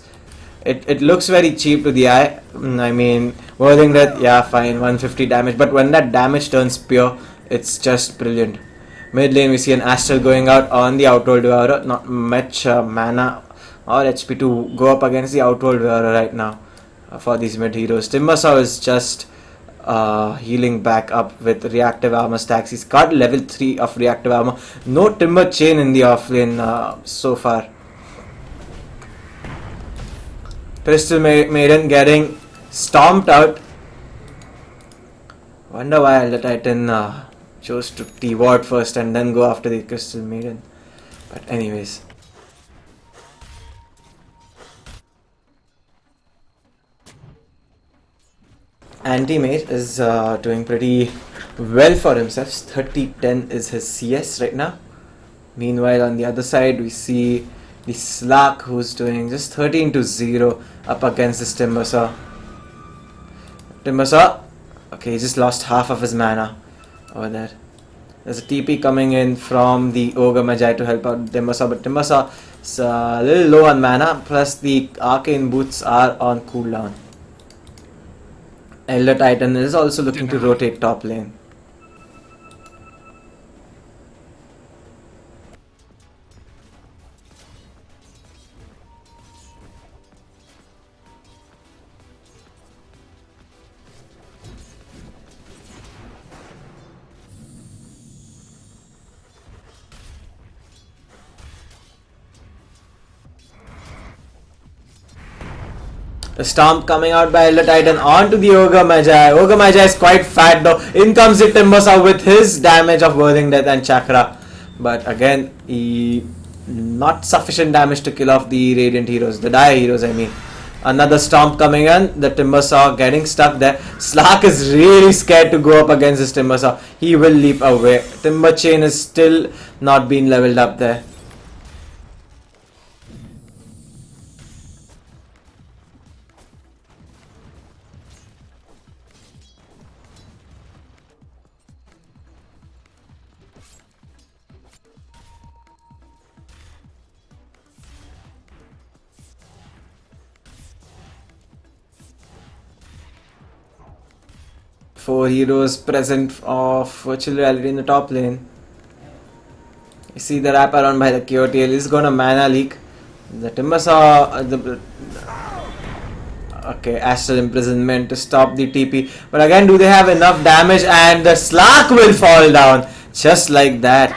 It looks very cheap to the eye. I mean, Whirling Death, yeah, fine, 150 damage. But when that damage turns pure, it's just brilliant. Mid lane, we see an Astral going out on the Outworld Devourer. Not much mana or HP to go up against the Outworld Devourer right now for these mid heroes. Timbersaw is just healing back up with reactive armor stacks. He's got level 3 of reactive armor. No Timber Chain in the offlane so far. Crystal Maiden getting stomped out. Wonder why Elder Titan chose to T-Ward first and then go after the Crystal Maiden. But anyways. Anti-Mage is doing pretty well for himself. 30-10 is his CS right now. Meanwhile, on the other side, we see the Slack, who's doing just 13-0 up against this Timbersaw. Timbersaw, okay, he just lost half of his mana over there. There's a TP coming in from the Ogre Magi to help out Timbersaw, but Timbersaw is a little low on mana, plus the Arcane Boots are on cooldown. Elder Titan is also looking to rotate top lane. The stomp coming out by Elder Titan onto the Ogre Magi. Ogre Magi is quite fat though. In comes the Timbersaw with his damage of Whirling Death and Chakra. But again, not sufficient damage to kill off the Radiant heroes, the Dire heroes I mean. Another stomp coming in, the Timbersaw getting stuck there. Slack is really scared to go up against this Timbersaw. He will leap away. Timber Chain is still not being leveled up there. Four heroes present of virtual reality in the top lane. You see the wrap around by the KOTL is gonna mana leak. The Timbersaw, okay, Astral Imprisonment to stop the TP. But again, do they have enough damage? And the Slack will fall down just like that.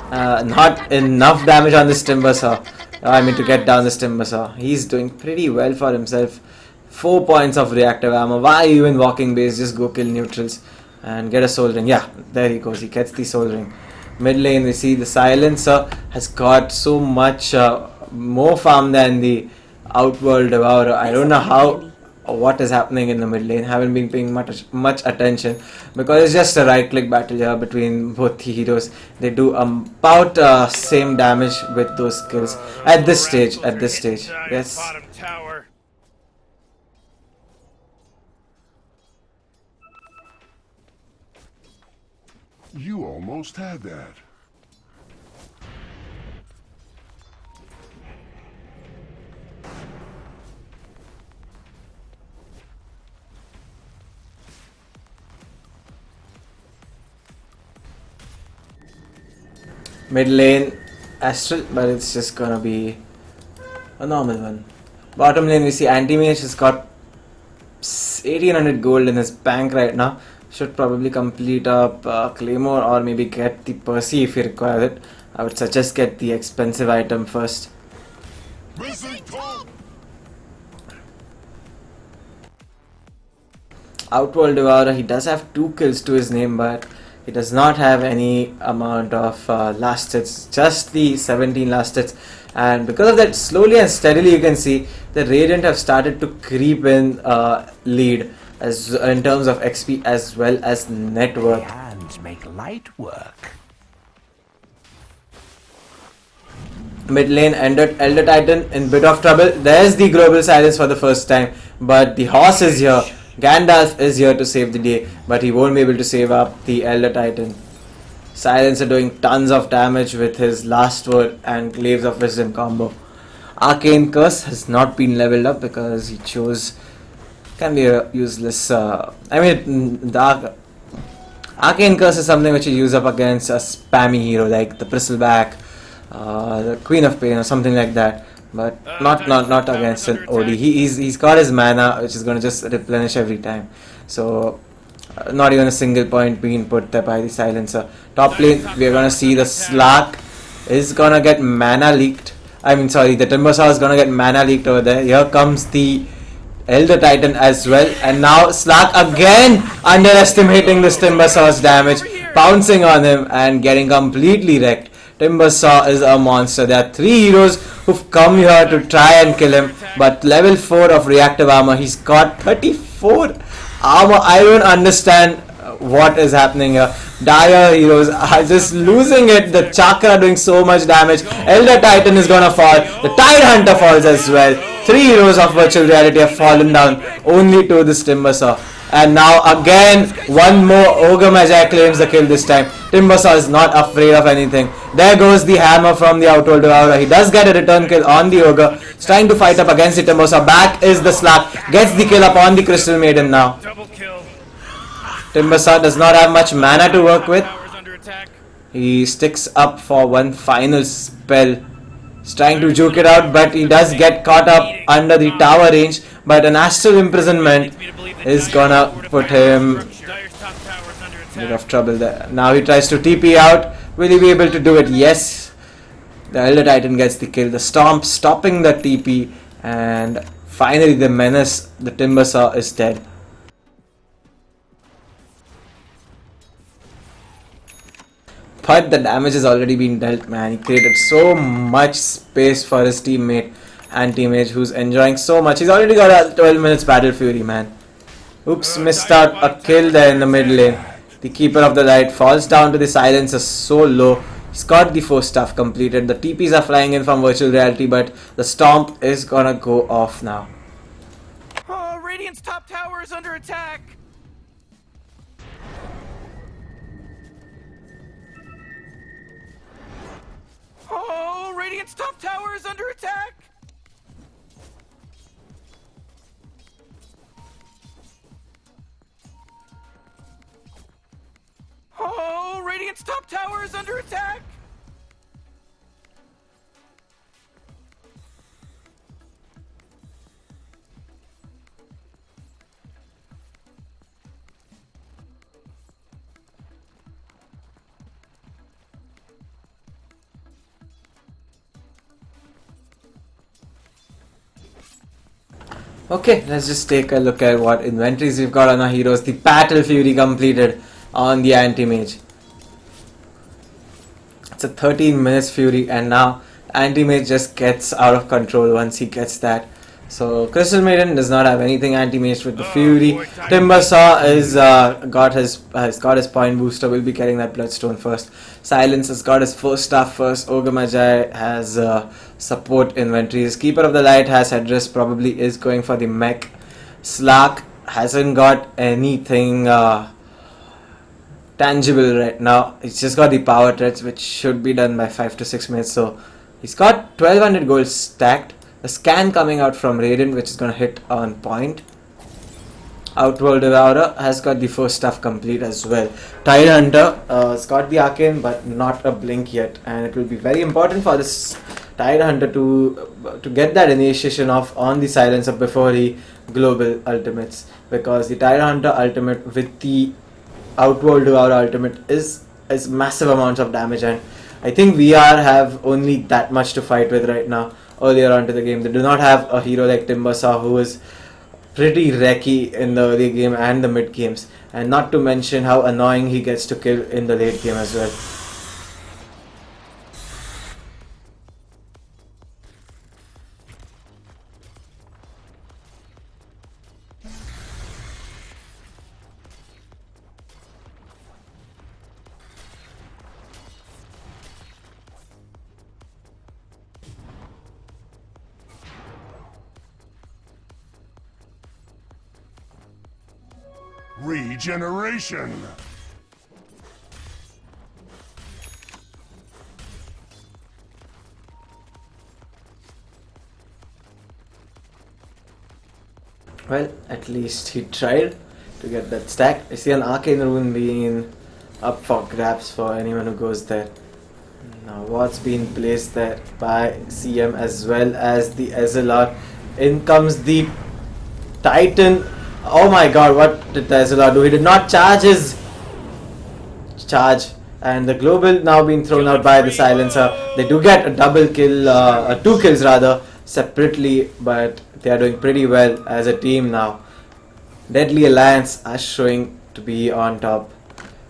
Not enough damage on this Timbersaw. I mean to get down this Timbersaw. He's doing pretty well for himself. 4 points of reactive armor. Why even walking base? Just go kill neutrals and get a soul ring. Yeah, there he goes. He gets the soul ring. Mid lane, we see the Silencer has got so much more farm than the Outworld Devourer. I don't know what is happening in the mid lane. Haven't been paying much attention because it's just a right click battle here between both the heroes. They do about same damage with those skills at this stage. Yes. You almost had that. Mid lane Astral, but it's just gonna be a normal one. Bottom lane we see Anti-Mage has got 1800 gold in his bank right now. Should probably complete up Claymore or maybe get the Percy if he requires it. I would suggest get the expensive item first. Outworld Devourer, he does have 2 kills to his name, but he does not have any amount of last hits, just the 17 last hits. And because of that, slowly and steadily you can see the Radiant have started to creep in lead as in terms of XP as well as net worth. Hands make light work. Mid lane Elder Titan in bit of trouble. There's the global silence for the first time, but the horse is here. Gandalf is here to save the day, but he won't be able to save up the Elder Titan. Silencer doing tons of damage with his last word and Glaives of Wisdom combo. Arcane Curse has not been leveled up because he chose, can be a useless, the Arcane Curse is something which you use up against a spammy hero like the Bristleback, the Queen of Pain or something like that. But not against an OD. He's got his mana, which is going to just replenish every time. So not even a single point being put there by the Silencer. Top lane, we are going to see the Slark is going to get mana leaked. The Timbersaw is going to get mana leaked over there. Here comes the Elder Titan as well. And now Slark again underestimating this Timbersaw's damage, pouncing on him and getting completely wrecked. Timbersaw is a monster. There are 3 heroes who've come here to try and kill him, but level 4 of reactive armor, he's got 34 armor. I don't understand what is happening here. Dire heroes are just losing it. The Chakra doing so much damage. Elder Titan is gonna fall. The Tide Hunter falls as well. 3 heroes of virtual reality have fallen down only to this Timbersaw. And now again, one more Ogre Magi claims the kill this time. Timbersaw is not afraid of anything. There goes the hammer from the Outworld Devourer. He does get a return kill on the Ogre. He's trying to fight up against the Timbersaw. Back is the Slark. Gets the kill up on the Crystal Maiden now. Double kill. Timbersaw does not have much mana to work with. He sticks up for one final spell. He's trying to juke it out, but he does get caught up under the tower range. But an Astral Imprisonment is gonna put him a bit of trouble there. Now he tries to TP out. Will he be able to do it? Yes. The Elder Titan gets the kill. The Stomp stopping the TP. And finally the Menace, the Timbersaw, is dead. But the damage has already been dealt, man. He created so much space for his teammate Anti-Mage, who's enjoying so much. He's already got a 12 minutes Battle Fury, man. Oops, missed out a kill there in the mid lane. The Keeper of the Light falls down to the Silencer so low. He's got the 4 stuff completed. The TPs are flying in from virtual reality, but the Stomp is gonna go off now. Oh, Radiant's top tower is under attack. Oh, Radiant's top tower is under attack. Oh, Radiant's top tower is under attack. Okay, let's just take a look at what inventories we've got on our heroes. The Battle Fury completed on the Anti-Mage. It's a 13 minutes Fury, and now Anti-Mage just gets out of control once he gets that. So Crystal Maiden does not have anything anti-mage with the Fury. Timbersaw is has got his point booster. Will be getting that Bloodstone first. Silence has got his first staff first. Ogre Magi has support inventories. Keeper of the Light has headdress. Probably is going for the mech. Slark hasn't got anything tangible right now. He's just got the power threats, which should be done by 5 to 6 minutes. So he's got 1200 gold stacked. A scan coming out from Radiant, which is going to hit on point. Outworld Devourer has got the first stuff complete as well. Tide Hunter has got the Arcane but not a Blink yet, and it will be very important for this Tide Hunter to get that initiation off on the Silencer before he global ultimates, because the Tide Hunter ultimate with the Outworld Devourer ultimate is massive amounts of damage, and I think VR have only that much to fight with right now. Earlier on to the game, they do not have a hero like Timbersaw, who is pretty wrecky in the early game and the mid games, and not to mention how annoying he gets to kill in the late game as well. Regeneration. Well, at least he tried to get that stack. I see an Arcane Rune being up for grabs for anyone who goes there. Now what's being placed there by CM as well as the SLR. In comes the Titan. Oh my god, what did the SLR do? He did not charge his charge, and the global now being thrown out by the Silencer. They do get a double kill, 2 kills rather, separately, but they are doing pretty well as a team now. Deadly Alliance are showing to be on top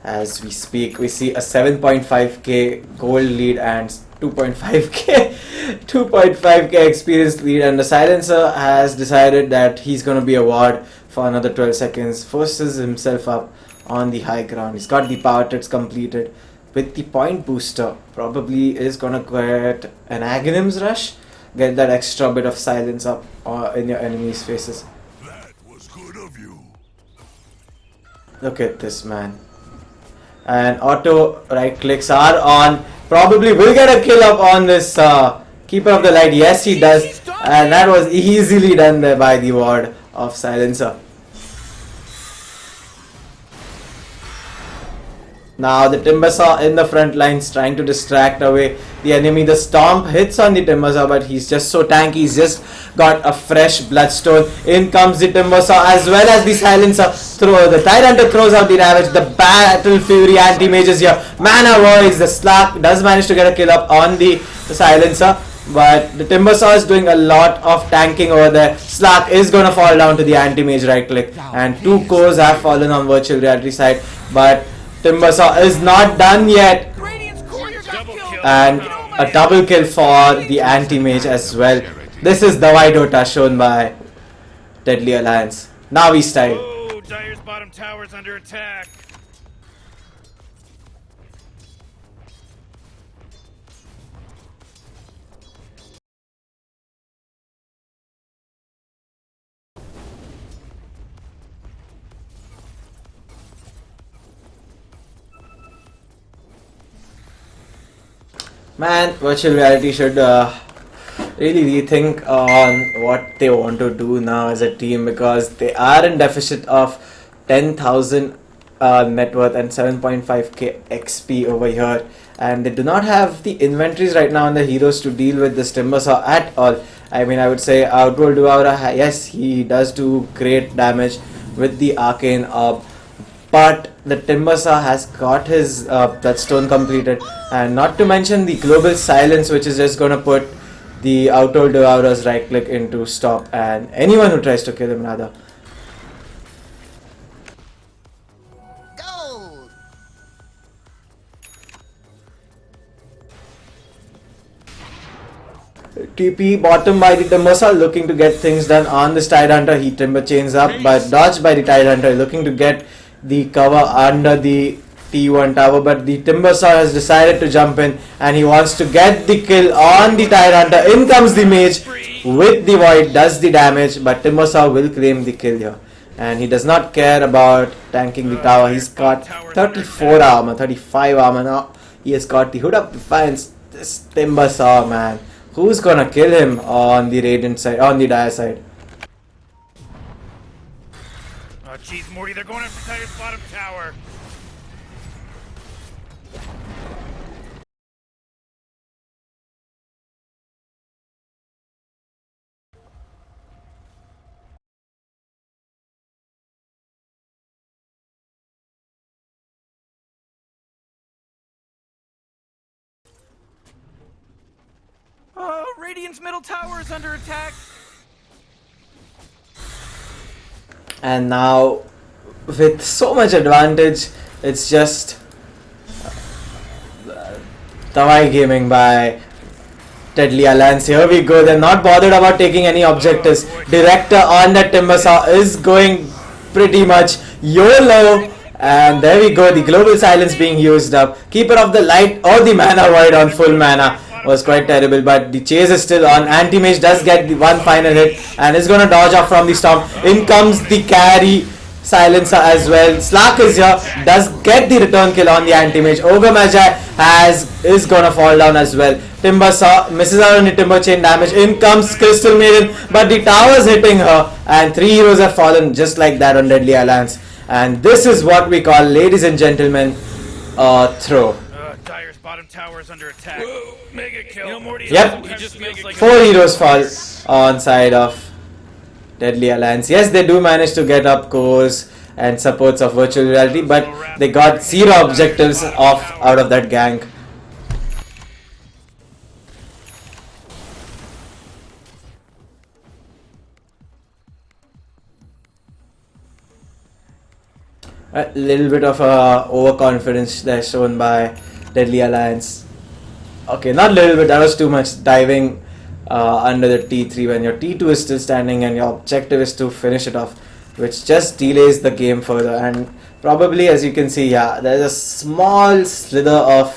as we speak. We see a 7.5k gold lead and 2.5k experience lead, and the Silencer has decided that he's going to be a ward for another 12 seconds, forces himself up on the high ground. He's got the power tricks completed with the point booster. Probably is going to get an Aghanim's Rush, get that extra bit of silence up in your enemies' faces. That was good of you. Look at this, man. And auto right clicks are on. Probably will get a kill up on this Keeper of the Light. Yes, he does. And that was easily done there by the ward of Silencer. Now the Timbersaw in the front lines trying to distract away the enemy. The Stomp hits on the Timbersaw, but he's just so tanky. He's just got a fresh Bloodstone. In comes the Timbersaw as well as the Silencer. The Tide Hunter throws out the damage. The Battle Fury anti-mages here. Mana Voids. The Slark does manage to get a kill up on the Silencer, but the Timbersaw is doing a lot of tanking over there. Slark is going to fall down to the anti-mage right click, and 2 cores have fallen on virtual reality side, but Timbersaw is not done yet, and a double kill for the anti-mage as well. This is the Dawai Dota shown by Deadly Alliance. Now we style. Oh, Dire's bottom tower's under attack. Man, virtual reality should really rethink on what they want to do now as a team, because they are in deficit of 10,000 net worth and 7.5k XP over here, and they do not have the inventories right now on the heroes to deal with this Timbersaw at all. I mean, I would say Outworld Devourer, yes, he does do great damage with the Arcane Orb, but the Timbersaw has got his Bloodstone completed, and not to mention the Global Silence, which is just going to put the Outworld Devourer's right click into stop, and anyone who tries to kill him rather. Gold! TP bottom by the Timbersaw, looking to get things done on this Tide Hunter. He Timber chains up, but dodged by the Tide Hunter, looking to get the cover under the T1 tower, but the Timbersaw has decided to jump in, and he wants to get the kill on the Tide Hunter. In comes the mage with the void, does the damage, but Timbersaw will claim the kill here, and he does not care about tanking the tower. He's got 34 armor, 35 armor now. He has got the Hood of Defiance. This Timbersaw, man, who's gonna kill him on the Radiant side, on the Dire side? jeez, Morty, they're going after Tiger's bottom tower. Radiant's middle tower is under attack. And now, with so much advantage, it's just Tawai Gaming by Deadly Alliance. Here we go. They're not bothered about taking any objectives. Director on that Timbersaw is going pretty much YOLO. And there we go. The global silence being used up. Keeper of the Light or the Mana Void on full mana was quite terrible, but the chase is still on. Anti-Mage does get the one final hit and is gonna dodge off from the storm. In comes the carry silencer as well. Slark is here, does get the return kill on the Anti-Mage. Ogre Magi is gonna fall down as well. Timbersaw misses out on the Timber Chain damage. In comes Crystal Maiden, but the tower's hitting her and 3 heroes have fallen just like that on Deadly Alliance. And this is what we call, ladies and gentlemen, a throw. Dire's bottom tower is under attack. Whoa, mega kill. You know, Morty, Yep, he just feels like 4 heroes fall on side of Deadly Alliance. Yes, they do manage to get up cores and supports of virtual reality, but they got 0 objectives out of that gank. A little bit of overconfidence there shown by Deadly Alliance. Okay, not little bit, that was too much. Diving under the T3 when your T2 is still standing and your objective is to finish it off, which just delays the game further. And probably, as you can see, yeah, there's a small slither of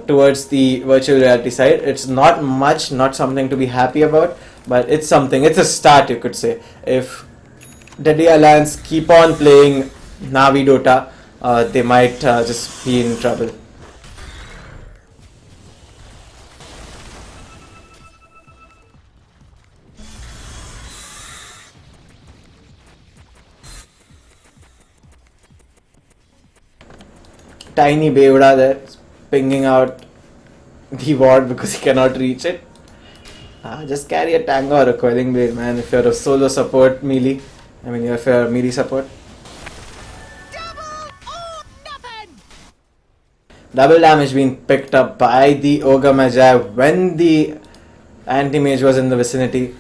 towards the virtual reality side. It's not much, not something to be happy about, but it's something. It's a start, you could say. If Deadly Alliance keep on playing Navi Dota, they might just be in trouble. Tiny Beoda there, pinging out the ward because he cannot reach it. Just carry a Tango or a Coiling Blade, man, if you're a solo support melee. If you're a melee support. Double damage being picked up by the Ogre Magi when the Anti-Mage was in the vicinity.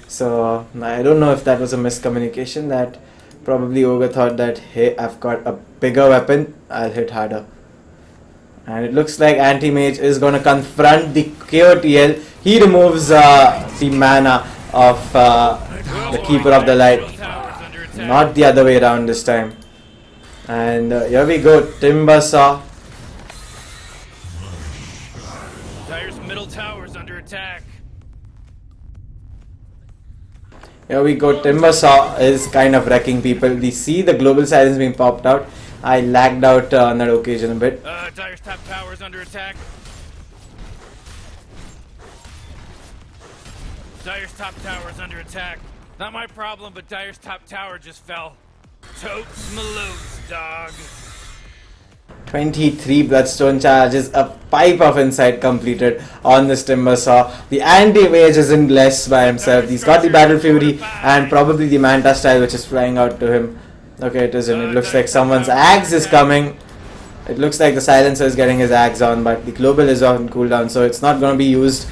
So, I don't know if that was a miscommunication, that probably Ogre thought that, hey, I've got a bigger weapon, I'll hit harder. And it looks like Anti-Mage is going to confront the KOTL. He removes the mana of the Keeper of the Light. Not the other way around this time. And here we go, Timbersaw. Dire's middle tower is under attack. Here we go, Timbersaw is kind of wrecking people. We see the global silence being popped out. I lagged out on that occasion a bit. Dire's top tower is under attack. Dire's top tower is under attack. Not my problem, but Dire's top tower just fell. Totes Malotes, dog. 23 Bloodstone charges, a pipe of insight completed on this Timbersaw. The Anti-Mage isn't less by himself. He's got the Battle Fury and probably the Manta style, which is flying out to him. Okay, it isn't. It looks like someone's axe is coming. It looks like the silencer is getting his axe on, but the global is on cooldown, so it's not going to be used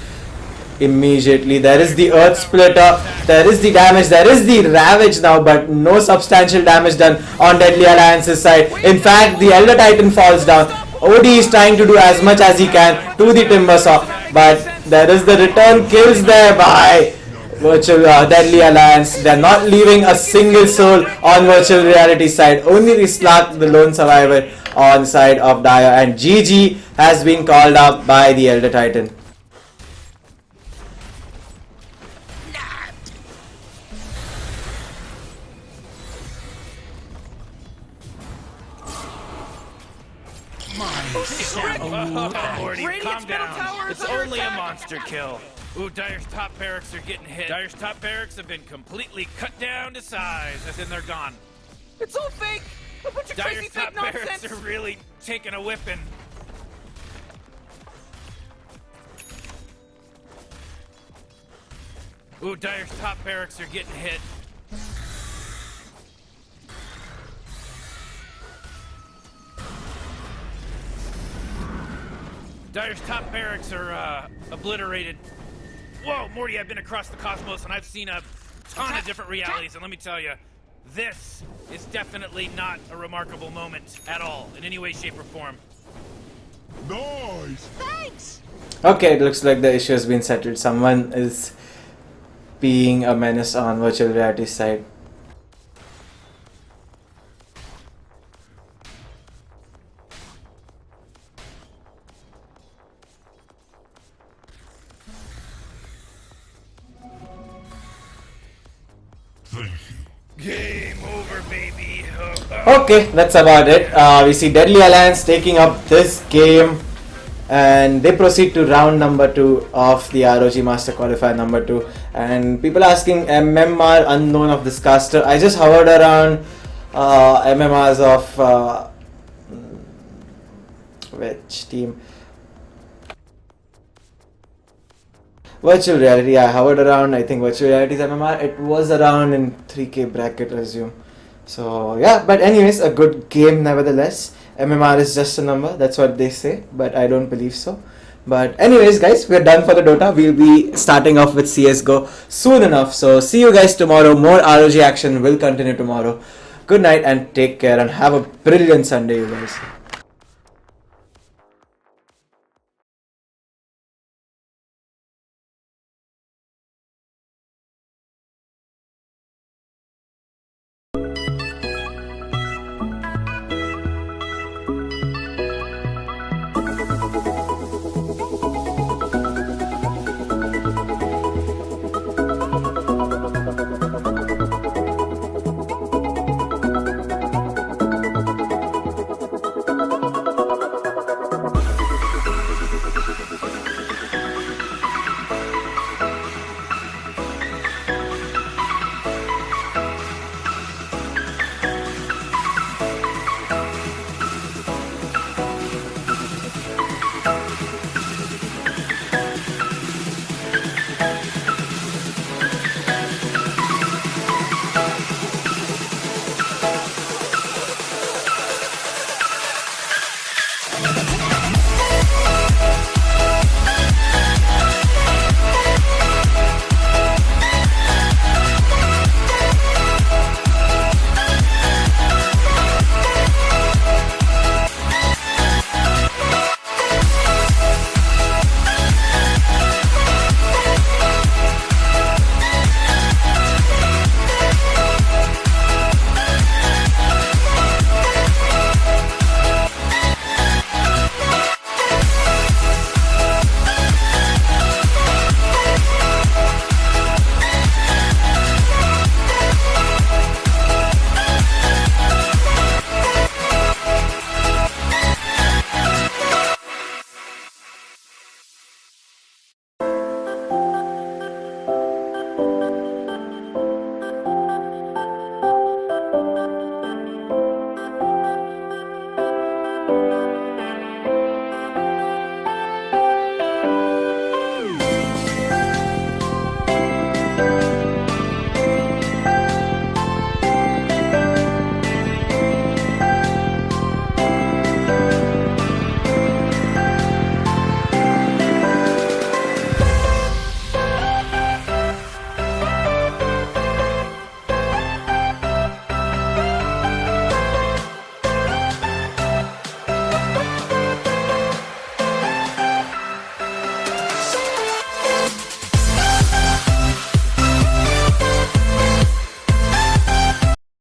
immediately. There is the Earth Splitter, there is the damage, there is the Ravage now, but no substantial damage done on Deadly Alliance's side. In fact, the Elder Titan falls down. OD is trying to do as much as he can to the Timbersaw, but there is the return kills there by Virtual Deadly Alliance. They're not leaving a single soul on Virtual Reality side. Only the Slark, the lone survivor, on side of Dire, and GG has been called up by the Elder Titan. Morty, calm Radiant's middle down. tower is It's under only a attack. monster kill. Ooh, Dire's top barracks are getting hit. Dire's top barracks have been completely cut down to size, as in they're gone. It's all fake! A bunch of crazy Dire's fake top barracks nonsense! are really taking a whipping. Ooh, Dire's top barracks are getting hit. Dire's top barracks are obliterated. Whoa, Morty, I've been across the cosmos and I've seen a ton of different realities, and let me tell you, this is definitely not a remarkable moment at all, in any way, shape, or form. Nice! Thanks! Okay, it looks like the issue has been settled. Someone is being a menace on virtual reality side. Thank you. Game over, baby. Okay, that's about it. We see Deadly Alliance taking up this game, and they proceed to round number 2 of the ROG Master Qualifier number 2. And people asking MMR unknown of this caster. I just hovered around MMRs of which team? Virtual Reality. I hovered around, I think, Virtual Reality's MMR. It was around in 3K bracket, I assume. So yeah, but anyways, a good game nevertheless. MMR is just a number, that's what they say, but I don't believe so. But anyways guys, we're done for the Dota. We'll be starting off with CSGO soon enough. So see you guys tomorrow. More ROG action will continue tomorrow. Good night and take care and have a brilliant Sunday, you guys.